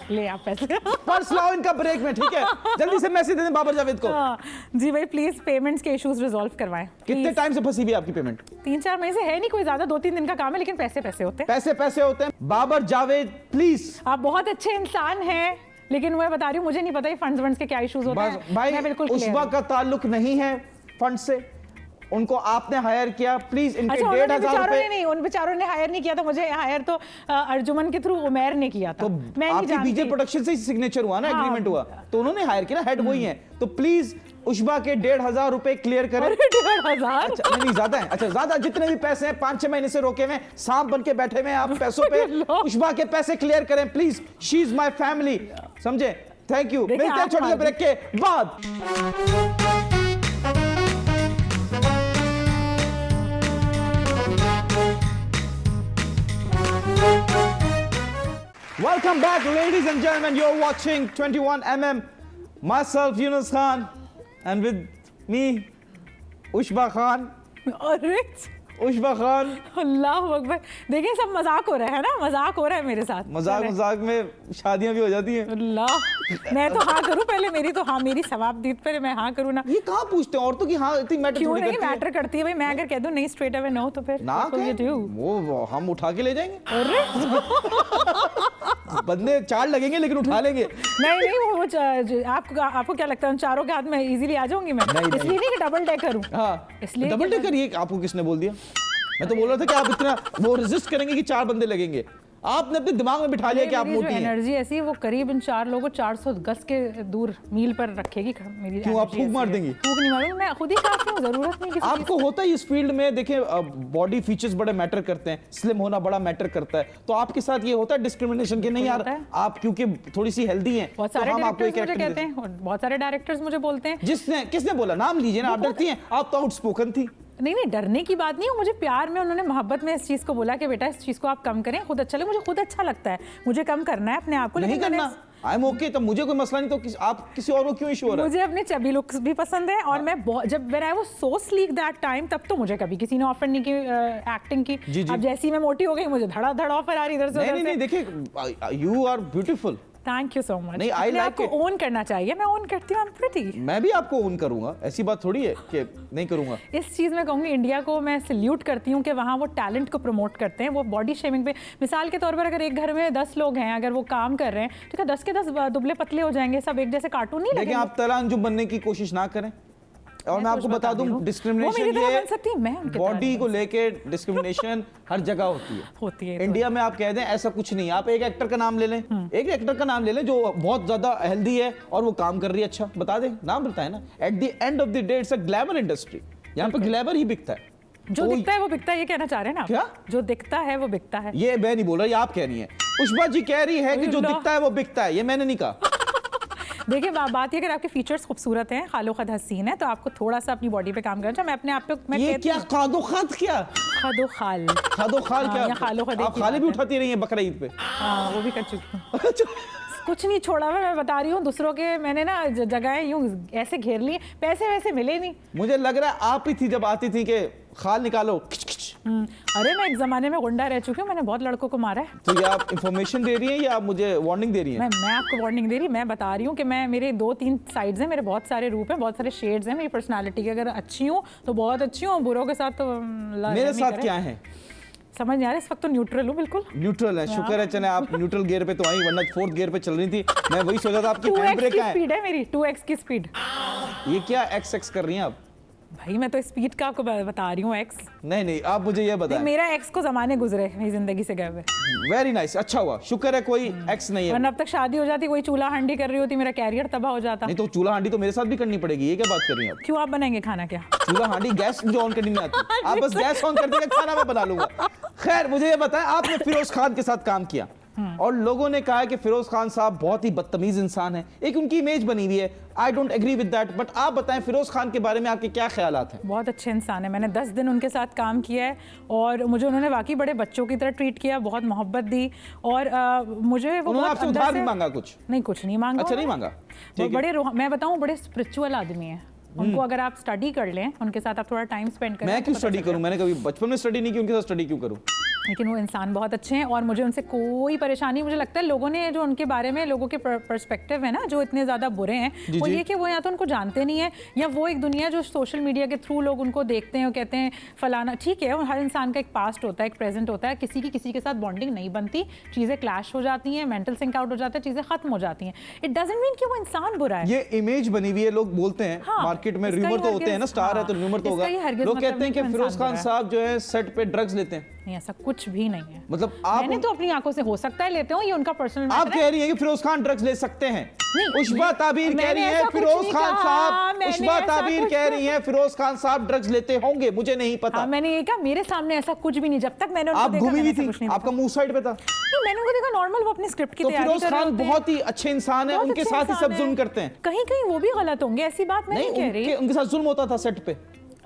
ले आप पैसे। पर्स लाओ इनका ब्रेक में, ठीक है, जल्दी से मैसेज दे दें बाबर जावेद को। जी भाई प्लीज पेमेंट्स के इश्यूज रिजॉल्व करवाएं। कितने टाइम से फंसी हुई आपकी पेमेंट? 3-4 महीने से है नहीं कोई ज्यादा, 2-3 दिन का काम है, लेकिन पैसे होते हैं। पैसे होते हैं। बाबर जावेद प्लीज, आप बहुत अच्छे इंसान हैं, लेकिन मैं बता रही हूँ मुझे नहीं पता ये फंड्स के क्या इश्यूज होते हैं। भाई बिल्कुल उस्बा का ताल्लुक नहीं है फंड से, उनको आपने हायर किया, प्लीज इनके 1,500 रुपए। नहीं, उन बेचारों ने हायर नहीं किया था मुझे, हायर तो अर्जुमन के थ्रू उमैर ने किया था। तो मैं नहीं जानती, बीजे प्रोडक्शन से सिग्नेचर हुआ ना, एग्रीमेंट हुआ, तो उन्होंने हायर किया ना, हेड वही है, तो प्लीज उशबा के 1,500 रुपए क्लियर करें। 1,500? अच्छा, नहीं ज्यादा है, अच्छा ज्यादा, जितने भी पैसे हैं 5-6 महीने से रोके हुए, सांप बन के बैठे हुए आप पैसों पे, उशबा के पैसे क्लियर करें please, she is my family, समझे? थैंक यू, मिलते हैं छोटे से ब्रेक के बाद। Welcome back, ladies and gentlemen. You're watching 21mm. Myself, Yunus Khan, and with me, Ushba Khan. अरे उशबा खान। अल्लाह अकबर, देखिए सब मजाक हो रहा है ना, मजाक हो रहा है मेरे साथ। मजाक में शादियां भी हो जाती हैं। अल्लाह, मैं तो हाँ करूँ पहले, मेरी तो हाँ, मेरी सवाब दीद पहले मैं हाँ करूँ ना। ये कहाँ पूछते हैं औरतों की हाँ इतनी मैटर क्यों थोड़ी नहीं करती है। मैटर करती है भाई, मैं अगर कह दूँ नहीं स्ट्रेट अवे नो तो फिर ना तो ये do। वो हम उठा के ले जाएंगे। अरे बंदे चार लगेंगे लेकिन उठा लेंगे। नहीं वो आपको क्या लगता है उन चारों के हाथ में इजीली आ जाऊंगी मैं? इसलिए नहीं कि डबल डेकर हूँ। हाँ, इसलिए डबल डेकर ये आपको किसने बोल दिया? मैं तो बोल रहा था कि आप इतना वो रेजिस्ट करेंगे कि चार बंदे लगेंगे। आपने अपने दिमाग में बिठा लिया कि आप मोटी हैं। एनर्जी ऐसी है, वो करीब इन चार लोगों 400 गज के दूर मील पर रखेगी मेरी। क्यों आप फूंक मार देंगी? फूंक नहीं मारूंगी, मैं खुद ही काफी हूँ, जरूरत नहीं किसी आपको होता है इस फील्ड में, देखिए बॉडी फीचर्स बड़े मैटर करते हैं, स्लिम होना बड़ा मैटर करता है, तो आपके साथ ये होता है डिस्क्रिमिनेशन के नहीं यार आप क्योंकि थोड़ी सी हेल्दी हैं। बहुत सारे डायरेक्टर्स मुझे कहते हैं, बहुत सारे डायरेक्टर्स मुझे बोलते हैं। किसने बोला? नाम लीजिए ना, आप डरती हैं, आप तो आउटस्पोकन थी। नहीं डरने की बात नहीं है, मुझे प्यार में उन्होंने मोहब्बत में इस चीज को बोला कि बेटा इस चीज को आप कम करें, खुद अच्छा लगे, मुझे खुद अच्छा लगता है, मुझे कम करना है अपने आप को। नहीं करना, आई एम ओके, तो मुझे कोई मसला नहीं, तो आप किसी और को क्यों इशू हो रहा है? मुझे अपने चबी लुक्स भी पसंद है और मैं जब when I was so sleek that time, तब तो मुझे कभी किसी ने ऑफर नहीं की एक्टिंग की। अब जैसी मैं मोटी हो गई, मुझे धड़ा ऑफर आ रही इधर से। नहीं देखिए, you are beautiful. Thank you so much. नहीं, आई लाइक इट। ओन करना चाहिए, मैं ओन करती हूँ, आई एम प्रिटी। मैं भी आपको ओन करूंगा, ऐसी बात थोड़ी है कि नहीं करूंगा। इस चीज़ में कहूँगी इंडिया को मैं सल्यूट करती हूँ कि वहाँ वो टैलेंट को प्रमोट करते हैं, वो बॉडी शेमिंग पे। मिसाल के तौर पर अगर एक घर में 10 लोग हैं, अगर वो काम कर रहे हैं तो क्या 10 के 10 दुबले पतले हो जाएंगे, सब एक जैसे कार्टून नहीं लगेंगे? लेकिन आप तला अंजुम बनने की कोशिश ना करें। और मैं आपको बता दूं, डिस्क्रिमिनेशन ये बॉडी को लेके डिस्क्रिमिनेशन हर जगह होती है। इंडिया में आप कह दें ऐसा कुछ नहीं, आप एक एक्टर का नाम ले लें, एक एक्टर का नाम ले लें जो बहुत ज्यादा हेल्दी है और वो काम कर रही है, अच्छा बता दें, नाम बताए ना। At the end of the day it's a glamour industry, यहाँ पे ग्लैमर ही बिकता है। जो दिखता है वो बिकता है, ये कहना चाह रहे हैं ना? क्या जो दिखता है वो बिकता है? ये मैं नहीं बोल रहा, ये आप कह रही हैं। उष्बा जी कह रही है कि जो दिखता है वो बिकता है, ये मैंने नहीं कहा। देखिए बात ये, अगर आपके फीचर्स खूबसूरत हैं, खालो खद हसीन है, तो आपको थोड़ा सा अपनी बॉडी पे काम करना चाहिए। मैं अपने आप पे मैं ये क्या खादो खाद क्या? खादो खाल क्या? खालो खद आप खाली भी उठाती रही हैं बकरा ईद पे? हाँ वो भी कर चुकी हूँ। कुछ नहीं छोड़ा हुआ, मैं बता रही हूँ, दूसरों के मैंने ना जगह यूं ऐसे घेर ली, पैसे वैसे मिले नहीं। मुझे लग रहा है आप ही थी जब आती थी कि खाल निकालो। अरे मैं एक जमाने में गुंडा रह चुकी हूँ, मैंने बहुत लड़कों को मारा है। तो ये आप इंफॉर्मेशन दे रही हैं या आप मुझे वार्निंग दे रही हैं? मैं आपको वार्निंग दे रही, मैं बता रही हूँ कि मेरे 2-3 साइड्स हैं, मेरे बहुत सारे रूप हैं, बहुत सारे शेड्स हैं मेरी पर्सनालिटी के। अगर अच्छी हूँ तो बहुत अच्छी हूँ, बुरों के साथ तो मेरे साथ क्या है समझ नहीं आ रहा, इस वक्त तो न्यूट्रल हूँ, बिल्कुल न्यूट्रल है। शुक्र है चले आप न्यूट्रल गियर पे तो आई, वरना 4th गियर पे चल रही थी। मैं वही सोचा था आपकी हैंड ब्रेक है। स्पीड है मेरी 2x की स्पीड। ये क्या x कर रही हैं आप? भाई मैं तो स्पीड का आपको बता रही हूँ, x नहीं आप मुझे ये बताएं। मेरा x को जमाने गुजरे मेरी जिंदगी से गए हुए। वेरी नाइस, अच्छा हुआ, शुक्र है कोई x नहीं है, वरना अब तक शादी हो जाती, कोई चूल्हा हांडी कर रही होती, मेरा कैरियर तबाह हो जाता। नहीं तो चूल्हा हांडी तो मेरे साथ भी करनी पड़ेगी, ये क्या बात कर रही हैं आप? क्यों, आप बनाएंगे खाना क्या? चूल्हा हांडी गैस मुझे ऑन करनी नहीं आती, आप बस गैस ऑन कर देंगे, खाना मैं बना लूंगा। खैर मुझे ये बताएं, आपने फिरोज खान के साथ काम किया और लोगों ने कहा कि फिरोज खान साहब बहुत ही बदतमीज इंसान है, एक उनकी इमेज बनी हुई है। I don't agree with that, but आप बताएं फिरोज खान के बारे में आपके क्या ख्यालात हैं? बहुत अच्छे इंसान है, मैंने 10 दिन उनके साथ काम किया है और मुझे उन्होंने वाकई बड़े बच्चों की तरह ट्रीट किया, बहुत मोहब्बत दी और मुझे वो उन्होंने आपसे उधार भी मांगा? कुछ नहीं मांगा। अच्छा नहीं मांगा, बड़े मैं बताऊं बड़े स्पिरिचुअल आदमी है। उनको अगर आप स्टडी कर लें, उनके साथ आप थोड़ा टाइम स्पेंड करें। मैं क्यों स्टडी करूं? मैंने कभी बचपन में स्टडी नहीं की, उनके साथ स्टडी क्यों करूं? लेकिन वो इंसान बहुत अच्छे हैं और मुझे उनसे कोई परेशानी, मुझे लगता है लोगों ने जो उनके बारे में लोगों के पर्सपेक्टिव है ना जो इतने ज़्यादा बुरे हैं, वो ये कि वो या तो उनको जानते नहीं है या वो एक दुनिया जो सोशल मीडिया के थ्रू लोग उनको देखते हैं और कहते हैं फलाना। ठीक है, हर इंसान का एक पास्ट होता है, एक प्रेजेंट होता है, किसी के साथ बॉन्डिंग नहीं बनती, चीज़ें क्लैश हो जाती हैं, मेंटल सिंक आउट हो जाता है, चीज़ें खत्म हो जाती हैं। इट डजंट मीन कि वो इंसान बुरा है। ये इमेज बनी हुई है, लोग बोलते हैं मार्केट में, रूमर तो होते हैं ना, स्टार है तो रूमर तो होगा। लोग कहते हैं कि फिरोज खान साहब जो है सेट पे ड्रग्स लेते हैं। नहीं, ऐसा कुछ भी नहीं है। मतलब आप, मैंने तो अपनी आंखों से, हो सकता है लेते हो, ये उनका पर्सनल मैटर है। आप कह रही हैं कि फिरोज खान ड्रग्स ले सकते हैं? उष्बा ताबीर कह रही है फिरोज खान साहब, उष्बा ताबीर कह रही है फिरोज खान साहब ड्रग्स लेते होंगे, मुझे नहीं पता। मैंने ये कहा, मेरे सामने ऐसा कुछ भी नहीं, जब तक मैंने आप घूमी हुई थी, आपका मुंह साइड पे था। नहीं, मैंने उनको देखा नॉर्मल, वो अपनी स्क्रिप्ट की तैयारी कर रहे हैं। फिरोज खान बहुत ही अच्छे इंसान है, उनके साथ ही सब जुल्म करते हैं। कहीं कहीं वो भी गलत होंगे, ऐसी बात मैं नहीं कह रही। उनके साथ जुल्म होता था सेट पे।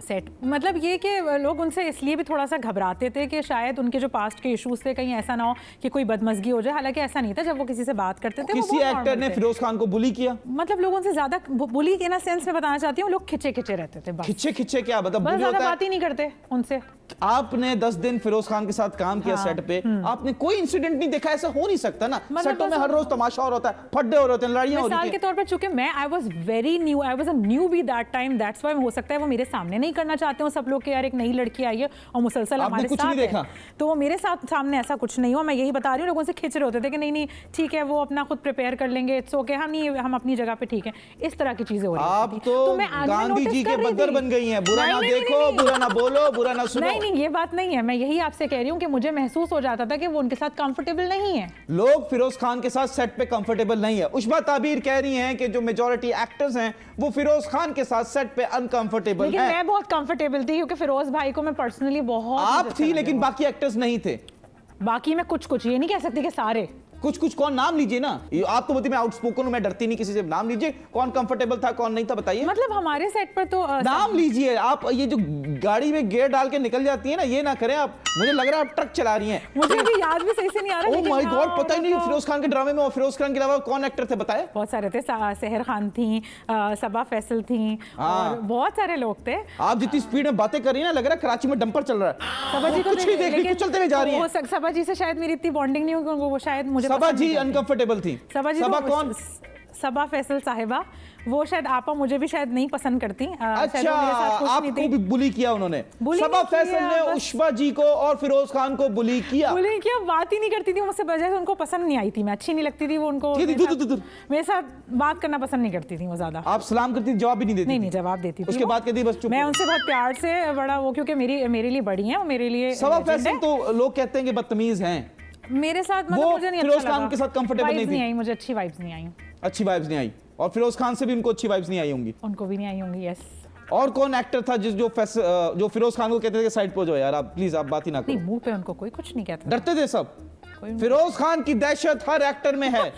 सेट मतलब ये कि लोग उनसे इसलिए भी थोड़ा सा घबराते थे कि शायद उनके जो पास्ट के इश्यूज थे कहीं ऐसा ना हो कि कोई बदमजगी हो जाए, हालांकि ऐसा नहीं था। जब वो किसी से बात करते थे किसी एक्टर ने फिरोज खान को बुली किया, मतलब लोग उनसे ज्यादा बुली के ना सेंस में बताना चाहती हूँ, लोग खिंचे खिंचे रहते थे, खिंचे खिंचे क्या मतलब बस ज्यादा बात ही नहीं करते उनसे। आपने 10 दिन फिरोज खान के साथ काम किया सेट पे, आपने कोई इंसिडेंट नहीं देखा? ऐसा हो नहीं सकता ना, सेटों में हर रोज तमाशा हो रहा है, फड्डे हो रहे होते हैं, लड़ाइयां हो रही हैं। मिसाल के तौर पर चूंकि मैं I was very new, I was a newbie that time, that's why हो सकता है वो मेरे सामने नहीं करना चाहते हो सब लोग कि यार एक नई लड़की आई है और मुसलसल हमारे साथ है, तो वो मेरे साथ सामने ऐसा कुछ नहीं हुआ। मैं यही बता रही हूँ, लोगों से खिंच रहे होते थे कि नहीं नहीं ठीक है वो अपना खुद प्रिपेयर कर लेंगे, इट्स ओके, हाँ नहीं हम अपनी जगह पे ठीक है, इस तरह की चीजें हो रही थी। आप तो गांधी जी के बदर बन गई हैं, बुरा ना देखो, बुरा ना बोलो, बुरा ना सुनो। नहीं नहीं ये बात नहीं है, मैं यही आपसे कह रही हूँ कि मुझे महसूस हो जाता था कि वो उनके साथ कंफर्टेबल नहीं है। लोग फिरोज खान के साथ सेट पे कंफर्टेबल नहीं है। उष्मा ताबीर कह रही हैं कि जो मेजॉरिटी एक्टर्स हैं वो फिरोज खान के साथ सेट पे अनकंफर्टेबल हैं। लेकिन मैं बहुत कंफर्टेबल थी क्योंकि फिरोज भाई को मैं पर्सनली बहुत, आप थी लेकिन बाकी एक्टर्स नहीं थे। बाकी में कुछ ये नहीं कह सकती कि सारे, कुछ कौन नाम लीजिए ना, आप तो बोलती मैं आउटस्पोकन हूं, मैं डरती नहीं किसी से, नाम लीजिए कौन कंफर्टेबल था कौन नहीं था बताइए। मतलब हमारे सेट पर तो नाम लीजिए आप। ये जो गाड़ी में गियर डाल के निकल जाती है ना, ये ना करें आप, मुझे लग रहा है आप ट्रक चला रही हैं। मुझे भी याद भी सही से नहीं आ रहा। ओह माय गॉड, पता ही नहीं फिरोज खान के ड्रामे में और फिरोज खान के अलावा कौन एक्टर थे बताए? बहुत सारे थे, सहर खान थी, सबा फैसल थी और बहुत सारे लोग थे। आप जितनी स्पीड में बातें कर रही है ना, लग रहा है कराची में डंपर चल रहा है। सबा जी को कुछ नहीं देख रही, कुछ चलते हुए जा रही है। सबा जी से शायद मेरी इतनी बॉन्डिंग नहीं होगी, वो शायद मुझे सबा जी अनकंफर्टेबल थी। सबा कौन? सबा फैसल साहिबा, वो शायद आपा मुझे भी शायद नहीं पसंद करती। अच्छा, आपको भी बुली किया उन्होंने? सबा फैसल ने उष्मा जी को और फिरोज खान को बुली किया? बात ही नहीं करती थी मुझसे, वजह से उनको पसंद नहीं आई थी, मैं अच्छी नहीं लगती थी वो उनको, मेरे साथ बात करना पसंद नहीं करती थी वो ज्यादा। आप सलाम करती थी, जवाब भी नहीं देती? नहीं जवाब देती थी। उसके बाद कहती बस चुप। मैं उनसे बहुत प्यार से बड़ा वो, क्योंकि मेरे लिए बड़ी है वो, मेरे लिए। सबा फैसल तो लोग कहते हैं कि बदतमीज हैं मेरे साथ, मतलब मुझे नहीं फिरोज खान के साथ कंफर्टेबल नहीं थी। मुझे अच्छी वाइब्स नहीं आई। अच्छी वाइब्स नहीं आई, और फिरोज खान से भी उनको अच्छी वाइब्स नहीं आई होंगी। उनको भी नहीं आई होंगी, यस। और कौन एक्टर था जो फिरोज खान को कहते थे साइड पे हो जाओ यार आप प्लीज, आप बात ही ना करो? नहीं, मुंह पे उनको कोई कुछ नहीं कहता, डरते थे सब। फिरोज खान की दहशत हर एक्टर में है।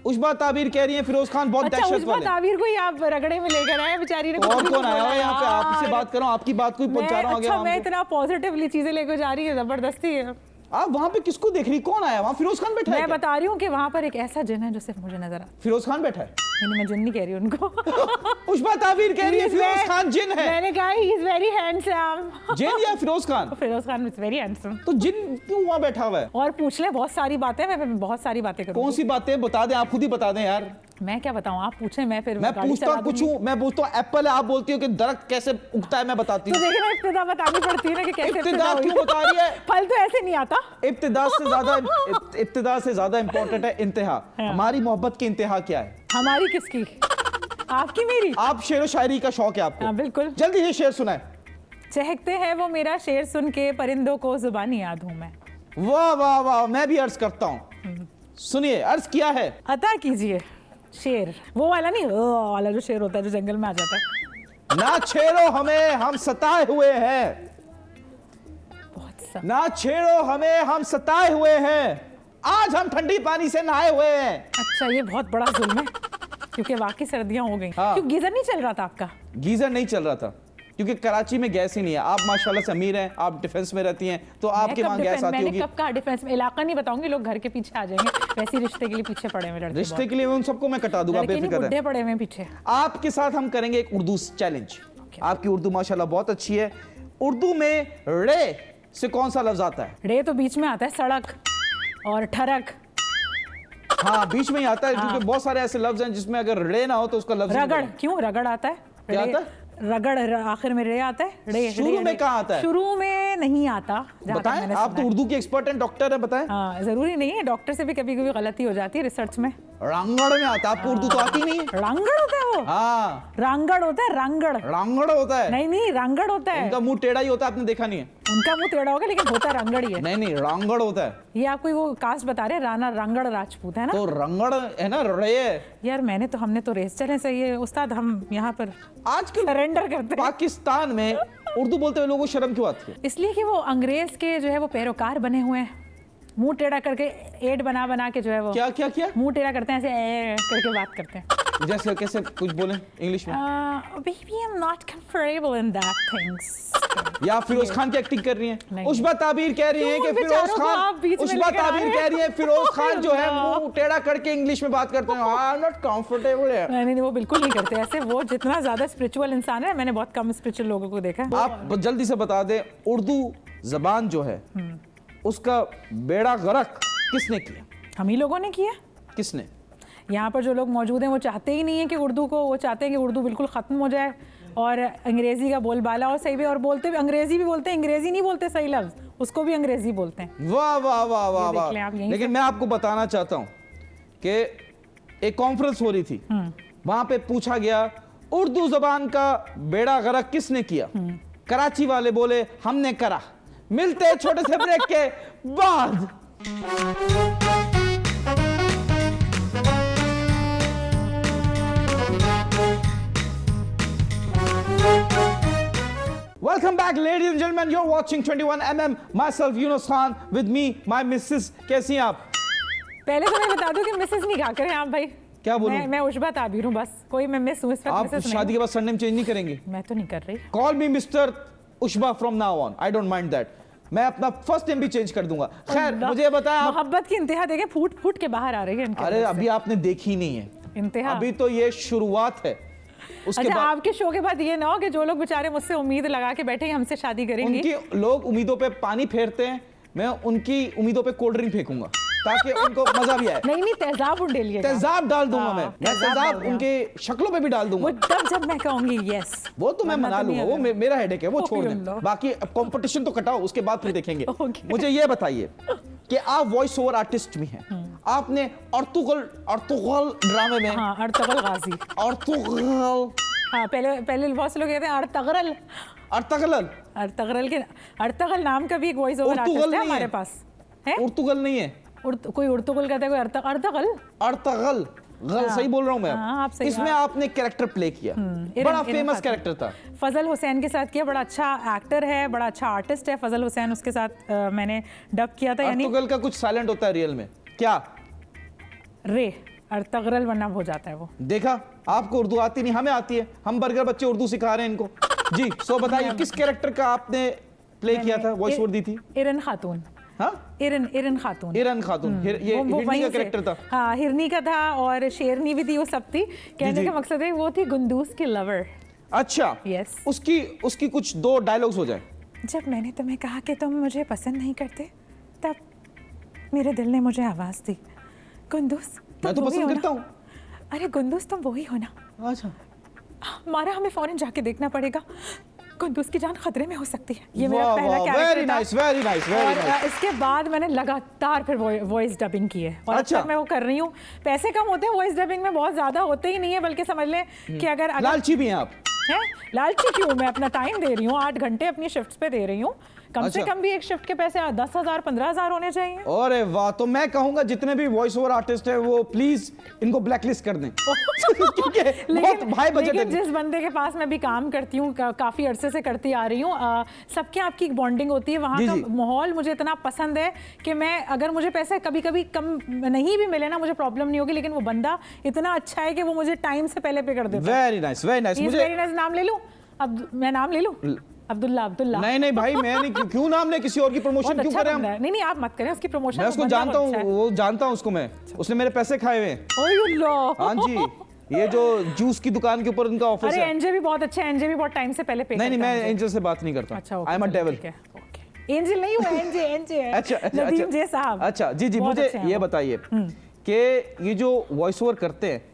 उष्मा ताबीर कह रही है फिरोज खान बहुत दहशत वाले। उष्मा ताबीर को ही आप रगड़े में लेकर आए बेचारी ने। और कौन आया है यहाँ पे? आपसे बात कर रहा हूँ, आपकी बात को पहुंचा रहा हूँ आगे। मैं इतना पॉजिटिवली चीजें लेकर जा रही है, जबरदस्ती है। आप वहाँ पे किसको देख रही? कौन आया वहाँ? फिरोज खान बैठा है? मैं बता रही हूँ कि वहाँ पर एक ऐसा जिन है जो सिर्फ मुझे नजर आता। फिरोज खान बैठा है? नहीं, मैं जिन नहीं कह रही उनको। उष्मा ताबीर कह रही है फिरोज खान जिन है। मैंने कहा ही इज वेरी हैंडसम। जिन या Firoz Khan? Firoz Khan is very handsome. तो जिन क्यों वहाँ बैठा हुआ है? और पूछ ले, बहुत सारी बातें, मैं बहुत सारी बातें करूँगी। कौन सी बातें? बता दें, आप खुद ही बता दें यार। मैं क्या बताऊं, आप पूछें, मैं फिर मैं पूछता हूं एप्पल है, आप बोलती हो कि दरख्त कैसे उगता है, मैं बताती हूं। तो देखिए ना, इब्तिदा बतानी पड़ती है ना कि कैसे इब्तिदा क्यों बता रही है? फल तो ऐसे नहीं आता। इब्तिदा से ज्यादा इंपॉर्टेंट है इंतहा। हमारी मोहब्बत की इंतहा क्या है? हमारी किसकी? आपकी मेरी? आप शेर व शायरी का शौक है आपको? हाँ बिल्कुल। जल्दी से शेर सुनाए। चहकते हैं वो मेरा शेर सुन के, परिंदों को जुबानी याद हूं मैं। वाह वाह वाह, मैं भी अर्ज करता हूं। सुनिए, अर्ज किया है। अता कीजिए शेर, वो वाला नहीं, वो वाला जो शेर होता है जो जंगल में आ जाता है। ना छेड़ो हमें, हम सताए हुए हैं। बहुत ना छेड़ो हमें, हम सताए हुए हैं। आज हम ठंडी पानी से नहाए हुए हैं। अच्छा, ये बहुत बड़ा जुल्म है, क्योंकि वाकई सर्दियां हो गई। हाँ। क्यों गीजर नहीं चल रहा था आपका? गीजर नहीं चल रहा था क्योंकि कराची में गैस ही नहीं है। आप माशाल्लाह से अमीर हैं, आप डिफेंस में रहती हैं, तो आपके वहाँ गैस आती होगी। मैंने कब कहा डिफेंस में? इलाका नहीं बताऊंगी, लोग घर के पीछे आ जाएंगे। वैसे रिश्ते के लिए पीछे पड़े हुए लड़के, रिश्ते के लिए उन सबको मैं कटा दूंगा, बेफिक्र बुड्ढे पड़े हुए पीछे। आपके साथ हम करेंगे एक उर्दू चैलेंज। आपकी उर्दू माशाल्लाह बहुत अच्छी है। उर्दू में रे से कौन सा लफ्ज आता है? रे तो बीच में आता है, सड़क और ठरक। हाँ, बीच में ही आता है, क्योंकि बहुत सारे ऐसे लफ्ज हैं जिसमें अगर रे ना हो तो उसका लफ्ज रगड़। क्यों रगड़ आता है? क्या आता है? रगड़ आखिर में रे आता है। रे शुरू में कहाँ आता है? शुरू में नहीं आता। बताएं, आप तो उर्दू की एक्सपर्ट हैं, डॉक्टर हैं, बताएं। हाँ, जरूरी नहीं है, डॉक्टर से भी कभी कभी गलती हो जाती है रिसर्च में। रांगड़ में आता है। आपको उर्दू तो आती नहीं है? रांगड़ होता है वो? हाँ, रांगड़ होता है, रांगड़। रांगड़ होता है? नहीं, रांगड़ होता है। उनका मुंह टेढ़ा ही होता है, आपने देखा नहीं है? उनका मुंह टेढ़ा होगा लेकिन होता रांगड़ ही है। नहीं, रांगड़ होता है। ये आपको वो कास्ट बता रहे, राणा रांगड़ राजपूत है ना? तो रंगड़ है ना, रे। यार हमने तो रेस चले सही है उस्ताद, हम यहाँ पर आजकल सरेंडर करते हैं। पाकिस्तान में उर्दू बोलते हुए लोगों को शर्म क्यों आती है? इसलिए कि वो अंग्रेज के जो है वो पैरोकार बने हुए हैं। मुंह टेढ़ा करके एड बना के जो है वो क्या मुंह टेढ़ा करते हैं, ऐसे करके बात करते हैं। जैसे कैसे कुछ बोले इंग्लिश में, Baby, I'm not comfortable in that things. या फिरोज खान की एक्टिंग कर रही हैं? नहीं। उष्बा ताबीर कह रही हैं क्यों कि उन बेचारों फिरोज को आप खान, बीच में उष्बा लेकर आ ताबीर रहे कह रही है फिरोज खान जो है अल्लाह। मुंह टेढ़ा करके इंग्लिश में बात करते हैं, आई एम नॉट कंफर्टेबल है। नहीं नहीं, वो बिल्कुल नहीं करते ऐसे। वो जितना ज्यादा स्पिरिचुअल इंसान है, मैंने बहुत कम स्पिरिचुअल लोगों को देखा है। आप जल्दी से बता दें, उर्दू जबान जो है उसका बेड़ा गर्क किसने किया? हम ही लोगों ने किया। किसने? यहाँ पर जो लोग मौजूद हैं वो चाहते ही नहीं है कि उर्दू को, वो चाहते हैं कि उर्दू बिल्कुल ख़त्म हो जाए और अंग्रेज़ी का बोलबाला और सही भी, और बोलते भी अंग्रेज़ी भी बोलते हैं, अंग्रेज़ी नहीं बोलते सही लफ्ज़, उसको भी अंग्रेज़ी बोलते हैं। वाह वाह वाह वाह देख लें वाह। आप यहीं लेकिन मैं आपको बताना चाहता हूँ कि एक कॉन्फ्रेंस हो रही थी, वहां पे पूछा गया उर्दू जबान का बेड़ा गर्क किसने किया? कराची वाले बोले हमने करा। मिलते हैं छोटे से ब्रेक के बाद। Welcome back, ladies and gentlemen. You're watching 21mm. Myself, Yunus Khan, with me, my missus. कैसी हैं आप? पहले तो मैं बता दूं कि मिसेस नहीं कहा करें आप भाई। क्या बोलूं? मैं उशबा ताबीर हूँ बस, कोई मैं मिस हूँ इस वक्त, आप मिसेस नहीं शादी के बाद सरनेम चेंज नहीं करेंगे? हूँ। मैं तो नहीं कर रही। Call me mister Ushba from now on, I don't mind that. मैं अपना फर्स्ट नेम भी चेंज कर दूंगा। खैर मुझे ये बताएं आप। मोहब्बत की इंतहा देखे फूट फूट के बाहर आ रही है इनके अरे अंदर से। अभी आपने देखी नहीं है, इंतहा। अभी तो ये शुरुआत है। उसके अच्छा, बाद आपके शो के बाद ये ना हो कि जो लोग बेचारे मुझसे उम्मीद लगा के बैठे हैं हमसे शादी करेंगे। उनकी लोग उम्मीदों पे पानी फेरते हैं, मैं उनकी उम्मीदों पे कोल्ड ड्रिंक फेंकूंगा ताकि उनको मजा भी आए। नहीं नहीं, तेजाब उंडेलिएगा। तेजाब डाल दूंगा। हाँ, मैं तेजाब तेजाब डाल उनके शक्लों पे भी डाल दूंगा। वो तब जब मैं कहूंगी यस, वो तो मैं वरना मना तो नहीं लूंगा, वो आएगा। मेरा हेडेक है, वो छोड़ ओके, दें। अल्लाह। बाकी अब कंपटीशन तो कटाओ, उसके बाद फिर देखेंगे। ओके। मुझे ये बताइए कि आप वॉइस ओवर आर्टिस्ट भी हैं, आपने अर्तुगल ड्रामे में, हाँ, अर्तगल गाजी। अर्तुगल हाँ, पहले बहुत से लोग कहते हैं अर्तगरल। अर्तगल नाम का भी एक वॉइस ओवर उर्तुगल आर्टिस्ट है नहीं हमारे है। पास है। उर्तुगल नहीं है, कोई उर्तुगल कहता है, कोई अर्तगल। अर्तगल गल, सही बोल रहा हूं मैं। हाँ, आप सही। इसमें आपने कैरेक्टर प्ले किया, बड़ा फेमस कैरेक्टर था। फजल हुसैन के साथ किया, बड़ा अच्छा एक्टर है, बड़ा अच्छा आर्टिस्ट है फजल हुसैन, उसके साथ मैंने डब किया था। यानी अर्तुगल का कुछ साइलेंट होता है रियल में क्या? रे अर्तगरल वरना हो जाता है वो। देखा, आपको उर्दू आती नहीं, हमें आती है। हम बर्गर बच्चे उर्दू सिखा रहे हैं इनको जी। सो बताइए किस कैरेक्टर का आपने प्ले किया था, वॉइस ओवर दी थी? इरन खातून। हाँ, इरन खातून। इरन खातून। ये हिरनी वहीं का से- कैरेक्टर था। हाँ, हिरनी का था और शेरनी भी थी, वो सब थी। कहने जी। का मकसद है वो थी गुंदूस की लवर। अच्छा, यस। उसकी कुछ दो डायलॉग्स हो जाए। जब मैंने तुम्हें कहा कि तुम मुझे पसंद नहीं करते, तब मेरे दिल ने मुझे आवाज दी, गुंदूस मैं तो तुम वही पसंद हो करता ना? हूँ। अरे गुंदूस तुम वही हो ना? अच्छा, मारा, हमें फौरन जाके देखना पड़ेगा, कुंदूस की जान खतरे में हो सकती है। ये मेरा वाह पहला वाह, कैरेक्टर वेरी था। नाइस, वेरी नाइस, वेरी और नाइस। इसके बाद मैंने लगातार फिर वॉइस डबिंग की है और अच्छा। अब तक मैं वो कर रही हूँ। पैसे कम होते हैं वॉइस डबिंग में, बहुत ज्यादा होते ही नहीं है, बल्कि समझ लें कि अगर लालची भी हैं आप? हैं, लालची क्यों? मैं अपना टाइम दे रही हूँ, 8 घंटे अपनी शिफ्ट्स पे दे रही हूँ। कम से अच्छा। कम भी एक शिफ्ट के पैसे 10,000 15,000 होने चाहिए। अरे वाह, तो मैं कहूंगा जितने भी वॉइस ओवर आर्टिस्ट हैं वो प्लीज इनको ब्लैकलिस्ट कर दें क्योंकि बहुत हाई बजट लेकिन है। जिस बंदे के पास मैं भी काम करती हूँ, काफी अरसे से करती आ रही हूँ, सबके आपकी एक बॉन्डिंग होती है। वहाँ जी, का जी। माहौल मुझे इतना पसंद है कि मैं, अगर मुझे पैसे कभी कभी कम नहीं भी मिले ना, मुझे प्रॉब्लम नहीं होगी, लेकिन वो बंदा इतना अच्छा है कि वो मुझे टाइम से पहले पे कर देता है। Very nice, very nice. मुझे नाम ले लूँ? अब मैं नाम ले लूँ? अब्दुल्ला। नहीं भाई, मैं नहीं, क्यों नाम ले, किसी और की प्रमोशन बहुत क्यों अच्छा करें हम? बंदा है। नहीं आप मत करें उसकी प्रमोशन। मैं उसको जानता हूँ, वो जानता हूँ उसको मैं, उसने मेरे पैसे खाए हुए हैं। ओह हाँ जी, ये जो जूस की दुकान के ऊपर उनका ऑफिस अरे है। एनजे भी बहुत अच्छा है, एनजे भी बहुत टाइम से पहले पे नहीं, करता है मैं मुझे। एंजल से बात नहीं करता। अच्छा, I am a devil. Angel नहीं हुआ, एनजे है। अच्छा, नदीम जे साहब। अच्छा, जी, बहुत मुझे अच्छे हैं ये वो। बताइए कि ये जो वॉइस ओवर करते हैं,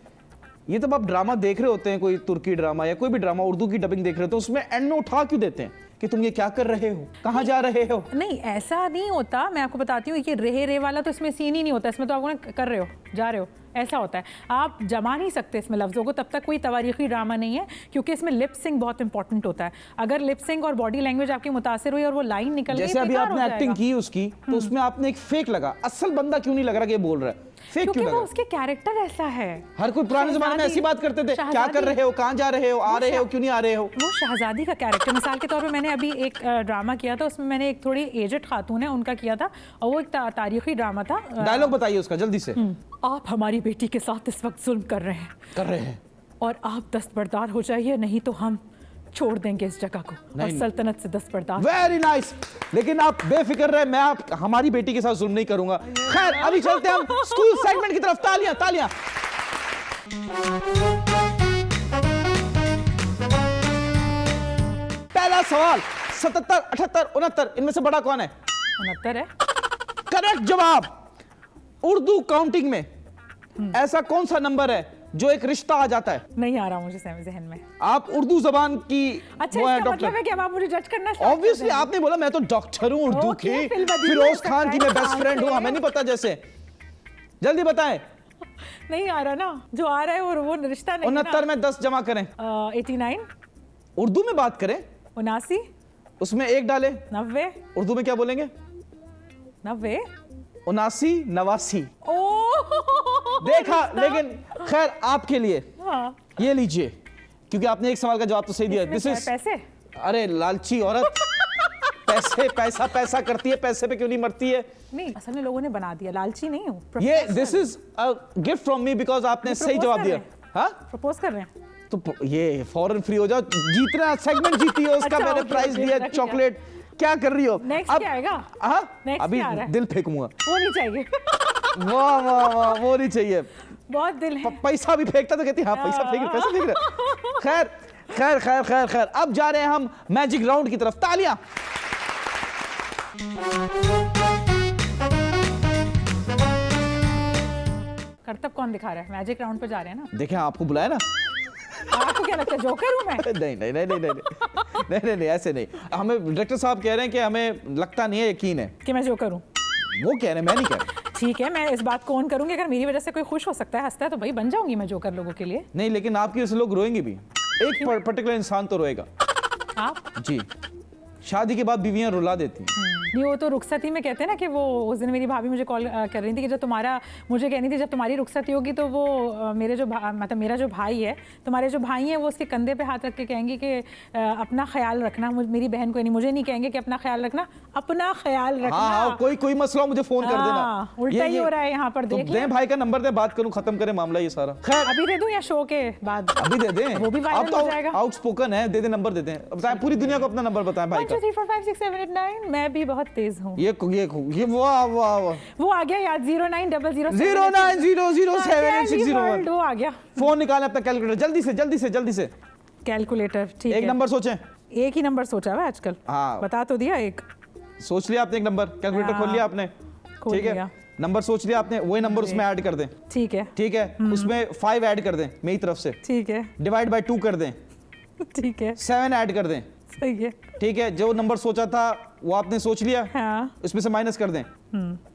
ये तब आप ड्रामा देख रहे होते हैं, कोई तुर्की ड्रामा या कोई भी ड्रामा, उर्दू की डबिंग देख रहे होते हैं, उसमें एंड में उठा क्यों देते हैं कि तुम ये क्या कर रहे हो, कहाँ जा रहे हो? नहीं, ऐसा नहीं होता। मैं आपको बताती हूँ कि रे रे वाला तो इसमें सीन ही नहीं होता। इसमें तो आप ना कर रहे हो, जा रहे हो, ऐसा होता है। आप जमा नहीं सकते इसमें लफ्ज़ों को, तब तक कोई तवारीखी ड्रामा नहीं है, क्योंकि इसमें लिप सिंक बहुत इंपॉर्टेंट होता है। अगर लिप सिंक और बॉडी लैंग्वेज आपकी मुतासिर हुई और वो लाइन निकल गई, जैसे अभी बेकार हो आपने एक्टिंग जाएगा। की उसकी, तो उसमें आपने एक फेक लगा, असल बंदा क्यों नहीं लग रहा कि ये बोल रहा है? फेक क्योंकि क्यों वो लगा? उसके कैरेक्टर ऐसा है। हर कोई पुराने जमाने में ऐसी बात करते थे, क्या कर रहे हो, कहाँ जा रहे हो, आ रहे हो, क्यों नहीं आ रहे हो? वो शहजादी का कैरेक्टर, मिसाल के तौर पे मैंने अभी एक ड्रामा किया था, उसमें मैंने एक थोड़ी एजेड खातून है उनका किया था, और वो एक तारीखी ड्रामा था। डायलॉग बताइए उसका जल्दी से। आप हमारी बेटी के साथ इस वक्त जुल्म कर रहे हैं और आप दस्तबरदार हो जाइए, नहीं तो हम छोड़ देंगे इस जगह को और सल्तनत से दस्तबरदार। Very nice. लेकिन आप बेफिक्र रहे, मैं हमारी बेटी के साथ जुल्म नहीं करूंगा। खैर अभी चलते हैं हम स्कूल सेगमेंट की तरफ। तालियां तालियां। पहला सवाल 77, 78, 69 इनमें से बड़ा कौन है? 69 है। करेक्ट जवाब। उर्दू काउंटिंग में ऐसा कौन सा नंबर है जो एक रिश्ता आ जाता है? नहीं आ रहा मुझे जहन में। आप उर्दू जबान की अच्छा, वो है इसका डॉक्टर। मतलब है कि अब आप मुझे जज करना स्टार्ट कर ऑब्वियसली देंगे। आपने बोला मैं तो डॉक्टर हूं उर्दू ओके, की, फिल्म फिरोज बदली खान की मैं सकता है। बेस्ट फ्रेंड हूं, हमें नहीं पता जैसे। जल्दी बताएं। नहीं आ रहा ना, जो आ रहा है वो रिश्ता नहीं है 69 में 10 जमा करें। 89, उर्दू में बात करें, 79, उसमें एक डालें। 90, उर्दू में क्या बोलेंगे? 90। 79, 89। ओह देखा। लेकिन खैर आपके लिए हाँ। ये लीजिए, क्योंकि आपने एक सवाल का जवाब तो सही दिया। दिस इज पैसे। अरे लालची औरत। पैसे पैसा पैसा करती है, पैसे पे क्यों नहीं मरती है? नहीं, असल में लोगों ने बना दिया, लालची नहीं हूँ। ये this is a gift from me because आपने सही जवाब दिया। हाँ, प्रपोज कर रहे हैं। तो ये फौरन फ्री हो जाओ। जीतना सेगमेंट जीती है उसका अच्छा, मैंने ओके, प्राइज ओके, लिया, रख लिया। चॉकलेट। क्या कर रही हो नेक्स्ट क्या आएगा? हाँ Next अभी क्या आ रहा है? दिल फेंकूंगा। वो नहीं चाहिए। वाह वाह वाह, वो नहीं चाहिए। बहुत दिल है। पैसा भी फेंकता तो कहती हाँ पैसा फेंक पैसा फेंक रहे। खैर खैर खैर खैर खैर अब जा रहे हैं हम मैजिक राउंड की तरफ। तालियां। करतब कौन दिखा रहा है? मैजिक राउंड पे जा रहे हैं ना। देखें आपको बुलाया ना। आपको क्या लगता है जोकर हूं मैं? नहीं नहीं नहीं नहीं नहीं नहीं नहीं नहीं ऐसे नहीं। हमें डायरेक्टर साहब कह रहे हैं कि हमें लगता नहीं है, यकीन है कि मैं जोकर हूं। वो कह रहे हैं, मैं नहीं कह रहा। ठीक है, मैं इस बात को ऑन करूंगी। अगर मेरी वजह से कोई खुश हो सकता है, हंसता है, तो भाई बन जाऊंगी मैं जोकर लोगों के लिए। नहीं, लेकिन आपकी वजह से लोग रोएंगे भी। एक पर्टिकुलर इंसान तो रोएगा। आप जी, शादी के बाद बीवियां रुला देती हैं। नहीं, वो तो रुखसती में कहते हैं ना कि वो उस दिन मेरी भाभी मुझे कॉल कर रही थी कि जब तुम्हारा, मुझे कहनी थी जब तुम्हारी रुखसती होगी तो वो मेरे जो मतलब मेरा जो भाई है, तुम्हारे जो भाई हैं, वो उसके कंधे पे हाथ रख के कहेंगे कि अपना ख्याल रखना। मेरी बहन को नहीं, मुझे नहीं कहेंगे कि अपना ख्याल रखना, अपना ख्याल रखना। हाँ, कोई मसला हो मुझे फोन कर देना। उल्टा ही हो रहा है यहाँ पर। तो देख दें भाई का नंबर दे, बात करूं, खत्म करें मामला ये सारा। खैर अभी दे दूं या शो के बाद? अभी दे दें। वो भी आप वायरल तो हो जाएगा। आउटस्पोकन है, दे दे नंबर दे दें। बताएं पूरी दुनिया को अपना नंबर बताएं भाई 1 का। 2 3 4 5 6 7 8 9। मैं भी बहुत तेज हूँ। ये वाह वाह वाह, वो आ गया याद। 0900 090078601। वो आ गया। फोन निकालें अपना कैलकुलेटर, जल्दी से जल्दी से जल्दी से। कैलकुलेटर ठीक है। एक नंबर सोचें। एक ही नंबर सोचा है आजकल। हाँ। बता तो दिया एक। सोच लिया आपने एक नंबर, कैलकुलेटर खोल लिया आपने? खोल ठीक है, लिया। नंबर सोच लिया आपने, वही नंबर उसमें ऐड कर दें। ठीक है। ठीक है, उसमें 5 ऐड कर दें मेरी तरफ से। ठीक है। डिवाइड बाय 2 कर दें। ठीक है। 7 ऐड कर दें। सही है। ठीक है, जो नंबर सोचा था वो आपने सोच लिया। हाँ। इसमें से माइनस कर दें।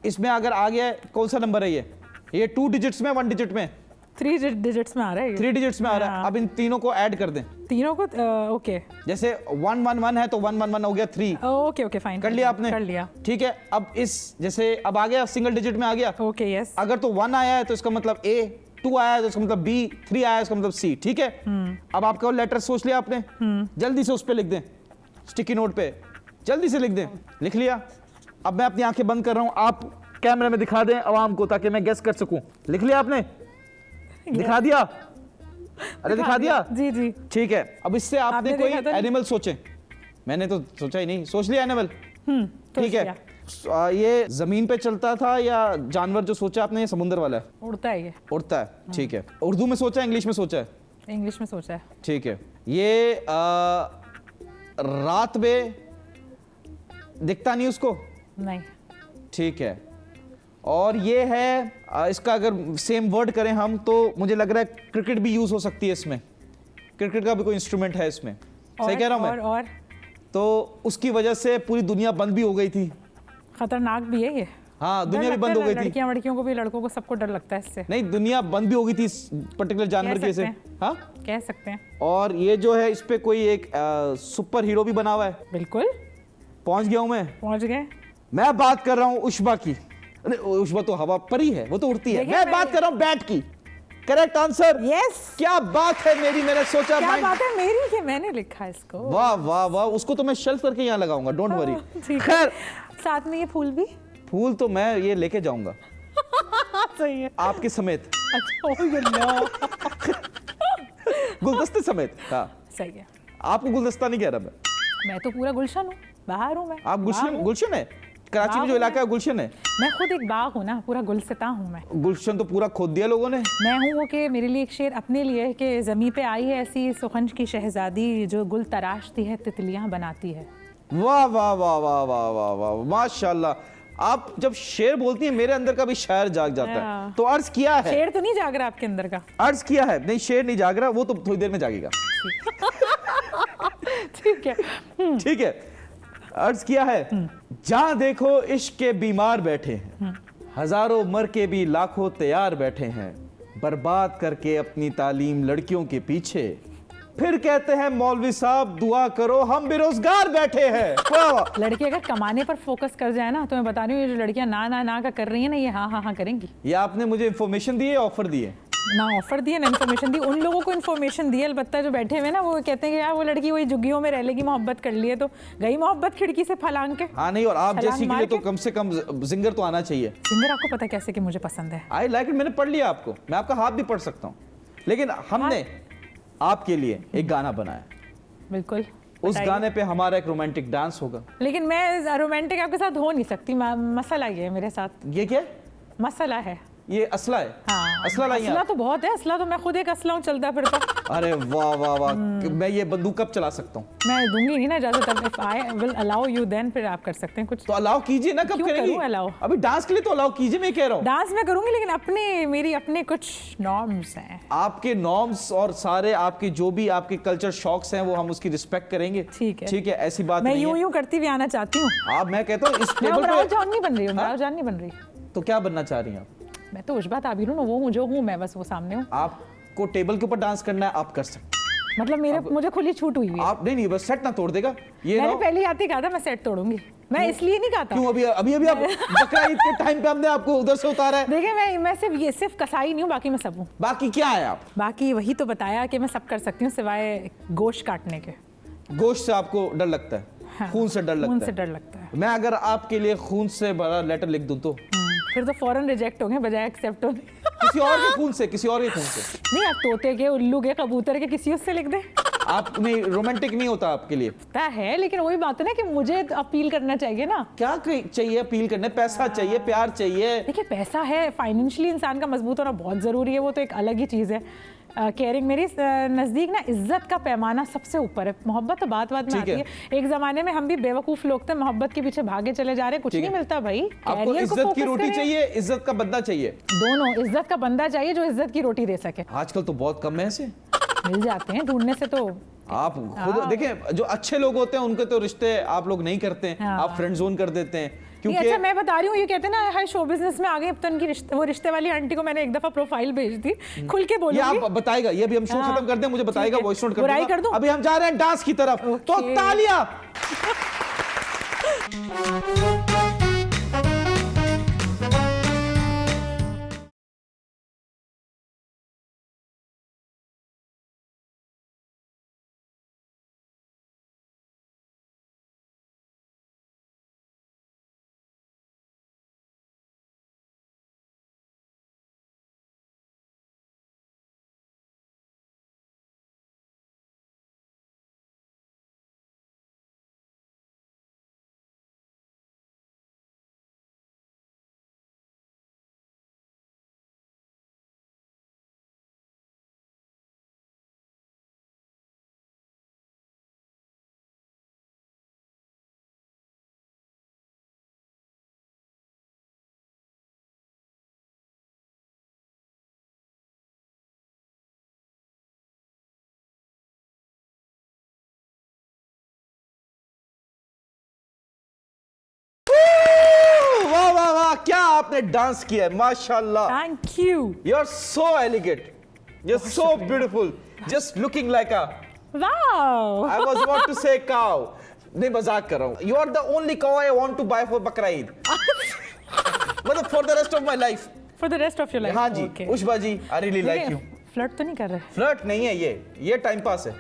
इसमें अगर आ गया, कौन सा नंबर है ये 2 डिजिट्स में, 1 डिजिट में? 3 डिजिट्स में आ रहा है ये। 3 डिजिट्स में आ रहा है। हाँ। अब इन तीनों को ऐड कर दें। तीनों को ओके जैसे 111 है तो 111 हो गया 3। Okay okay fine. कर लिया आपने? कर लिया। ठीक है, अब इस जैसे अब आ गया सिंगल डिजिट में आ गया। Okay yes. अगर तो 1 आया है तो इसका मतलब A, 2 आया है तो इसका मतलब B, 3 आया है इसका मतलब C। ठीक है, अब आपका लेटर सोच लिया आपने, जल्दी से उस पे लिख दें, स्टिकी नोट पे जल्दी से लिख दें। लिख लिया। अब मैं अपनी आंखें बंद कर रहा हूं, आप कैमरे में दिखा दें आवाम को ताकि मैं गेस कर सकूं। लिख लिया आपने? दिखा दिया? अरे दिखा दिया? जी जी। ठीक है, अब इससे आपने आपने कोई देखा था? एनिमल सोचे। मैंने तो सोचा ही नहीं। सोच लिया एनिमल? ठीक है। लिया। ये जमीन पे चलता था या जानवर जो सोचा आपने, ये समुद्र वाला है? उड़ता है ये। उड़ता है। ठीक है, उर्दू में सोचा है, इंग्लिश में सोचा है? इंग्लिश में सोचा है। ठीक है, ये रात में दिखता नहीं उसको? नहीं। ठीक है, और ये है इसका अगर सेम वर्ड करें हम तो मुझे लग रहा है क्रिकेट भी यूज हो सकती है इसमें। क्रिकेट का भी कोई इंस्ट्रूमेंट है इसमें। सही कह रहा हूं मैं? और तो उसकी वजह से पूरी दुनिया बंद भी हो गई थी। खतरनाक भी है ये। हाँ, दुनिया भी बंद हो गई थी। लड़कियां लड़कियों को भी, लड़कों को सबको डर लगता है इससे। नहीं, दुनिया बंद भी हो गई थी इस पर्टिकुलर जानवर की वजह से। हाँ, कह सकते हैं। और ये जो है इस पे कोई एक सुपर हीरो भी बना हुआ है। बिल्कुल पहुंच गया हूं मैं। पहुंच गए। मैं बात कर रहा हूं उष्बा की। अरे उष्बा तो हवा परी है, वो तो उड़ती है। मैं बात कर रहा हूं बैट की। Correct answer. यस। क्या बात है मेरी, मैंने सोचा क्या बात है मेरी कि मैंने लिखा इसको। वाह वाह वाह, उसको तो मैं शेल्फ करके यहाँ लगाऊंगा, डोंट वरी। खैर, साथ में ये फूल भी। फूल तो मैं ये लेके जाऊंगा सही है। आपके समेत। अच्छा, ओह अल्लाह। गुलदस्ते समेत। हाँ, सही है। आपको गुलदस्ता नहीं कह रहा मैं तो पूरा गुलशन हूँ, बाहर हूँ मैं। आप बाग हूँ। गुलशन है? कराची में जो इलाका है गुलशन है। मैं खुद एक बाग हूँ ना, पूरा गुलसिता हूँ मैं। गुलशन तो पूरा खोद दिया लोगों ने। मैं हूँ वो कि मेरे लिए एक शेर अपने लिए है कि ज़मीं पे आई है ऐसी सुखंज की शहजादी जो गुल तराशती है तितलियाँ बनाती है। वाह वाह वाह वाह वाह वाह वाह, माशाल्लाह। आप जब शेर बोलती हैं मेरे अंदर का भी शायर जाग जाता है। तो अर्ज किया है, शेर तो नहीं जाग रहा आपके अंदर का? अर्ज किया है, नहीं शेर नहीं जाग रहा, वो तो थोड़ी देर में जागेगा। ठीक है। ठीक है, अर्ज किया है, जहां देखो इश्क के बीमार बैठे हैं, हजारों मर के भी लाखों तैयार बैठे हैं, बर्बाद करके अपनी तालीम लड़कियों के पीछे, फिर कहते हैं मौलवी साहब दुआ करो हम बेरोजगार बैठे हैं। वाह वाह। लड़की अगर कमाने पर फोकस कर जाए ना, तो मैं बता रही हूँ ये जो लड़कियां ना ना ना का कर रही है ना, ये हाँ हाँ हाँ करेंगी। ये आपने मुझे इंफॉर्मेशन दी है, ऑफर दी है? ना ऑफर दी है ना इन्फॉर्मेशन दी। उन लोगों को इन्फॉर्मेशन दी है, अलबत्ता जो बैठे हुए ना वो कहते हैं कि यार वो लड़की वही झुग्गियों में रह लेगी, मोहब्बत कर लिए तो गई मोहब्बत खिड़की से फलांग के। हाँ नहीं, और आप छलांग जैसी के मार लिए तो के। कम से कम जिंगर तो आना चाहिए। सिंगर आपको पता कैसे कि मुझे पसंद है? आई लाइक इट, मैंने पढ़ लिया आपको, मैं आपका हाथ भी पढ़ सकता हूँ। लेकिन हमने आपके लिए एक गाना बनाया, बिल्कुल। उस बताइए। गाने पे हमारा एक रोमांटिक डांस होगा। लेकिन मैं रोमांटिक आपके साथ हो नहीं सकती, मसला ये है मेरे साथ। ये क्या? मसला है। ये असला है? हाँ, असला लाई हैं असला आप? तो बहुत है, असला तो मैं खुद एक असला हूँ चलता फिरता। अरे वाह वाह वाह, मैं ये बंदूक कब चला सकता हूँ? मैं दूंगी नहीं ना इजाजत, अब if I will allow you then फिर आप कर सकते हैं कुछ। तो अलाउ कीजिए ना, कब क्यों करेंगी? करूं allow? अभी डांस के लिए तो अलाउ कीजिए, मैं कह रहा हूँ। डांस मैं करूंगी लेकिन मेरी अपने कुछ नॉर्म्स हैं। आपके नॉर्म्स और सारे आपके जो भी आपके कल्चर शॉक्स हैं वो हम उसकी रिस्पेक्ट करेंगे। ठीक है। ठीक है, ऐसी बात मैं नहीं यूं है। यूं करती हुई आना चाहती हूँ। आप, मैं कहता हूँ इस मैं टेबल उमराव पे। जान नहीं बन रही, उमराव जान नहीं बन रही। तो क्या बनना चाह रही हैं आप? मैं तो उशबा ताबीर हूँ ना, वो हूँ जो हूँ मैं, बस वो सामने हूँ। आपको टेबल के ऊपर डांस करना है, आप कर सकते मतलब मुझे खुली छूट हुई हुई हैं। है। आप नहीं बस सेट ना तोड़ देगा ये मैंने ना। पहले आते कहा था मैं सेट तोड़ूंगी, मैं इसलिए नहीं कहा था। क्यों? अभी अभी अभी आप बकरा ईद के टाइम पे हमने आपको उधर से उतारा है। देखिए मैं सिर्फ कसाई नहीं हूँ, बाकी मैं सब हूँ। बाकी क्या है आप? बाकी वही तो बताया कि मैं सब कर सकती हूँ सिवाय गोश्त काटने के। गोश्त से आपको डर लगता है? हाँ, खून से डर लगता खून है? से डर लगता है। मैं अगर आपके लिए खून से भरा लेटर लिख दूं तो? फिर तो फौरन रिजेक्ट होंगे बजाय एक्सेप्ट होने। किसी और के खून से, किसी और के खून से? नहीं, आप तोते के, उल्लू के, कबूतर के, किसी उससे लिख दे। आप नहीं, रोमांटिक नहीं होता आपके लिए? पता है, लेकिन वही बात है ना कि मुझे तो अपील करना चाहिए ना। क्या चाहिए अपील करने? पैसा चाहिए, प्यार चाहिए? देखिए पैसा है, फाइनेंशियली इंसान का मजबूत होना बहुत ज़रूरी है, वो तो एक अलग ही चीज़ है। केयरिंग मेरी नज़दीक ना इज्जत का पैमाना सबसे ऊपर है। मोहब्बत तो बात में आती है। एक ज़माने में हम भी बेवकूफ़ लोग थे, मोहब्बत के पीछे भागे चले जा रहे हैं, कुछ नहीं मिलता भाई। आपको इज्जत की रोटी चाहिए, इज्जत का बंदा चाहिए? दोनों, इज्जत का बंदा चाहिए जो इज्जत की रोटी दे सके। आजकल तो बहुत कम है ऐसे। मिल जाते हैं, ढूंढने से तो। आप खुद देखें, जो अच्छे लोग होते हैं उनके तो रिश्ते आप लोग नहीं करते हैं, आप फ्रेंड जोन कर देते हैं। क्योंकि अच्छा मैं बता रही हूँ, ये कहते हैं ना हर शो बिजनेस में आगे, अब तो उनकी वो रिश्ते वाली आंटी को मैंने एक दफा प्रोफाइल भेज दी, खुल के बोलूंगी। ये आप बताएगा, ये भी हम शो खत्म कर दें, मुझे बताएगा, वॉइस नोट बुराई कर दूं? अभी हम जा रहे हैं डांस की तरफ, तो तालियां। वाह वाह वाह, क्या आपने डांस किया है, माशाल्लाह। Thank you. You are so elegant, you are so beautiful, just looking like a, wow, I was about to say cow. नहीं, मजाक कर रहा हूं। You are the only cow I want to buy for बकरा ईद, मतलब for the rest of my life. For the rest of your life. हाँ जी, Ushba ji, I really like you. Flirt तो नहीं कर रहे? फ्लर्ट नहीं है ये टाइम पास है।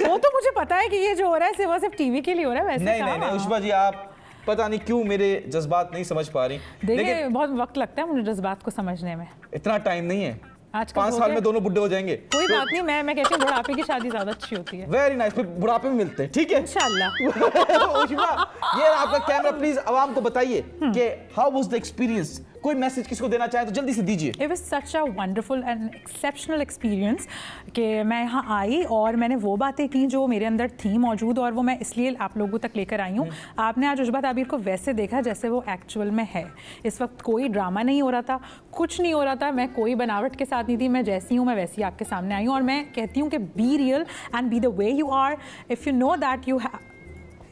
वो तो मुझे पता है कि ये जो हो रहा है सिर्फ टीवी के लिए हो रहा है, वैसे नहीं नहीं नहीं, उष्बा जी, आप पता नहीं क्यों मेरे जज्बात नहीं समझ पा रही। देखिए बहुत वक्त लगता है मुझे जज्बात को समझने में। इतना टाइम नहीं है, आजकल 5 हो साल गया। में दोनों बुड्ढे हो जाएंगे। कोई बात नहीं, मैं कहती हूँ बुढ़ापे की शादी ज्यादा अच्छी होती है। वेरी नाइस, फिर बुढ़ापे में मिलते हैं, ठीक है। इंशाल्लाह। उष्मा, ये आपका कैमरा, प्लीज आवाम को बताइए कि हाउ वाज द एक्सपीरियंस। कोई मैसेज किसको देना चाहे तो जल्दी से दीजिए। It was such a wonderful and exceptional experience कि मैं यहाँ आई और मैंने वो बातें की जो मेरे अंदर थी मौजूद, और वो मैं इसलिए आप लोगों तक लेकर आई हूँ। आपने आज उजबा ताबीर को वैसे देखा जैसे वो एक्चुअल में है। इस वक्त कोई ड्रामा नहीं हो रहा था, कुछ नहीं हो रहा था, मैं कोई बनावट के साथ नहीं थी, मैं जैसी हूँ मैं वैसी आपके सामने आई हूँ। और मैं कहती हूँ कि be real and be the way you are. If you know that you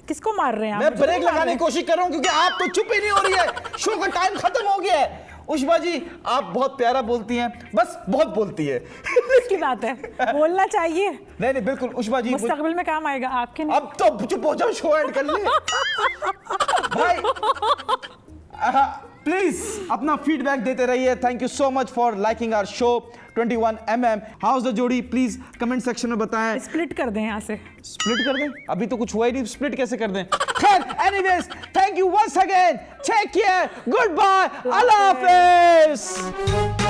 किसको मार रहे हैं आप? मैं ब्रेक लगाने की कोशिश कर रहा हूं क्योंकि आप तो चुप ही नहीं हो रही है। शो का टाइम खत्म हो गया है। उष्मा जी आप बहुत प्यारा बोलती हैं, बस बहुत बोलती है। की बात है, बोलना चाहिए। नहीं नहीं बिल्कुल उष्मा जी, मुस्तकबिल में काम आएगा आपके नहीं। अब तो चुप हो जाओ, शो एंड कर ले भाई। प्लीज अपना फीडबैक देते रहिए। Thank you so much for liking our show 21mm। How's the जोड़ी प्लीज कमेंट सेक्शन में बताएं। स्प्लिट कर दें यहाँ से। स्प्लिट कर दें? अभी तो कुछ हुआ ही नहीं, स्प्लिट कैसे कर दें? खैर anyways, thank you once again, take care, goodbye, अल्लाह हाफिज।